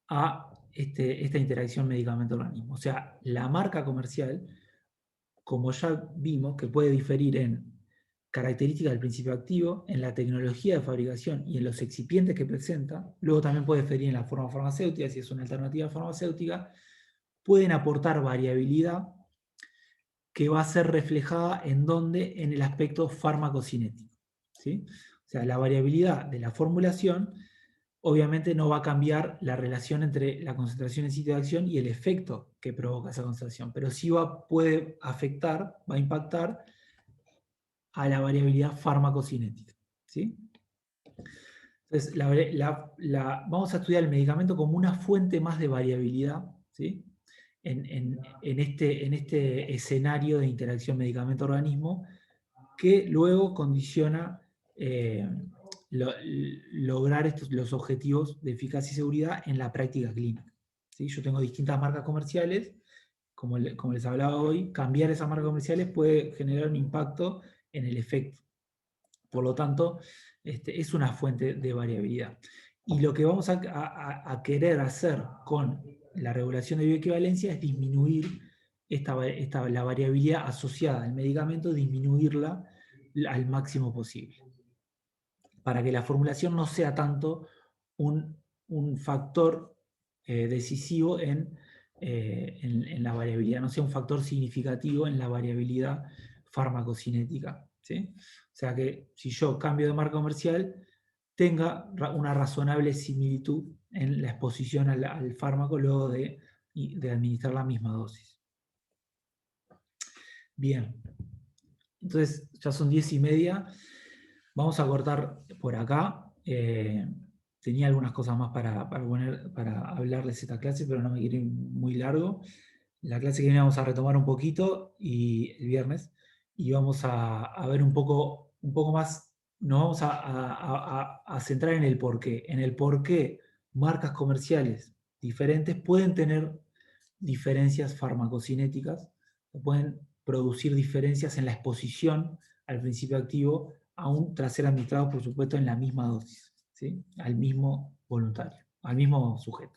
a esta interacción medicamento-organismo. O sea, la marca comercial, como ya vimos, que puede diferir en características del principio activo, en la tecnología de fabricación y en los excipientes que presenta, luego también puede diferir en la forma farmacéutica, si es una alternativa farmacéutica, pueden aportar variabilidad que va a ser reflejada en dónde, en el aspecto farmacocinético. ¿Sí? O sea, la variabilidad de la formulación obviamente no va a cambiar la relación entre la concentración en sitio de acción y el efecto que provoca esa concentración, pero sí puede afectar, va a impactar a la variabilidad farmacocinética. ¿Sí? Entonces, vamos a estudiar el medicamento como una fuente más de variabilidad, ¿sí? en este escenario de interacción medicamento-organismo que luego condiciona lograr los objetivos de eficacia y seguridad en la práctica clínica. ¿Sí? Yo tengo distintas marcas comerciales, como les hablaba hoy, cambiar esas marcas comerciales puede generar un impacto en el efecto. Por lo tanto, es una fuente de variabilidad. Y lo que vamos a querer hacer con la regulación de bioequivalencia es disminuir la variabilidad asociada al medicamento, disminuirla al máximo posible, para que la formulación no sea tanto un factor decisivo en la variabilidad, no sea un factor significativo en la variabilidad farmacocinética. ¿Sí? O sea que si yo cambio de marca comercial, tenga una razonable similitud en la exposición al fármaco luego de administrar la misma dosis. Bien, entonces ya son 10:30, vamos a cortar por acá. Tenía algunas cosas más para hablarles esta clase, pero no me quiero ir muy largo. La clase que viene vamos a retomar un poquito y el viernes, y vamos a ver un poco más, nos vamos a centrar en el por qué marcas comerciales diferentes pueden tener diferencias farmacocinéticas, o pueden producir diferencias en la exposición al principio activo, aún tras ser administrados, por supuesto, en la misma dosis, ¿sí? Al mismo voluntario, al mismo sujeto.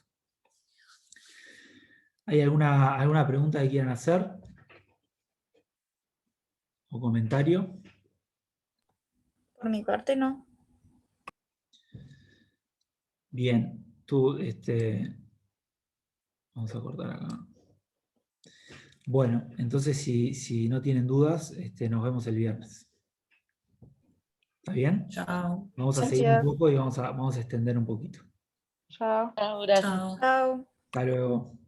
¿Hay alguna pregunta que quieran hacer? ¿O comentario? Por mi parte, no. Bien, vamos a cortar acá. Bueno, entonces si no tienen dudas, nos vemos el viernes. ¿Está bien? Chao. Vamos a seguir un Gracias. poco y vamos a extender un poquito. Chao. Chao, gracias. Chao. Chao. Hasta luego.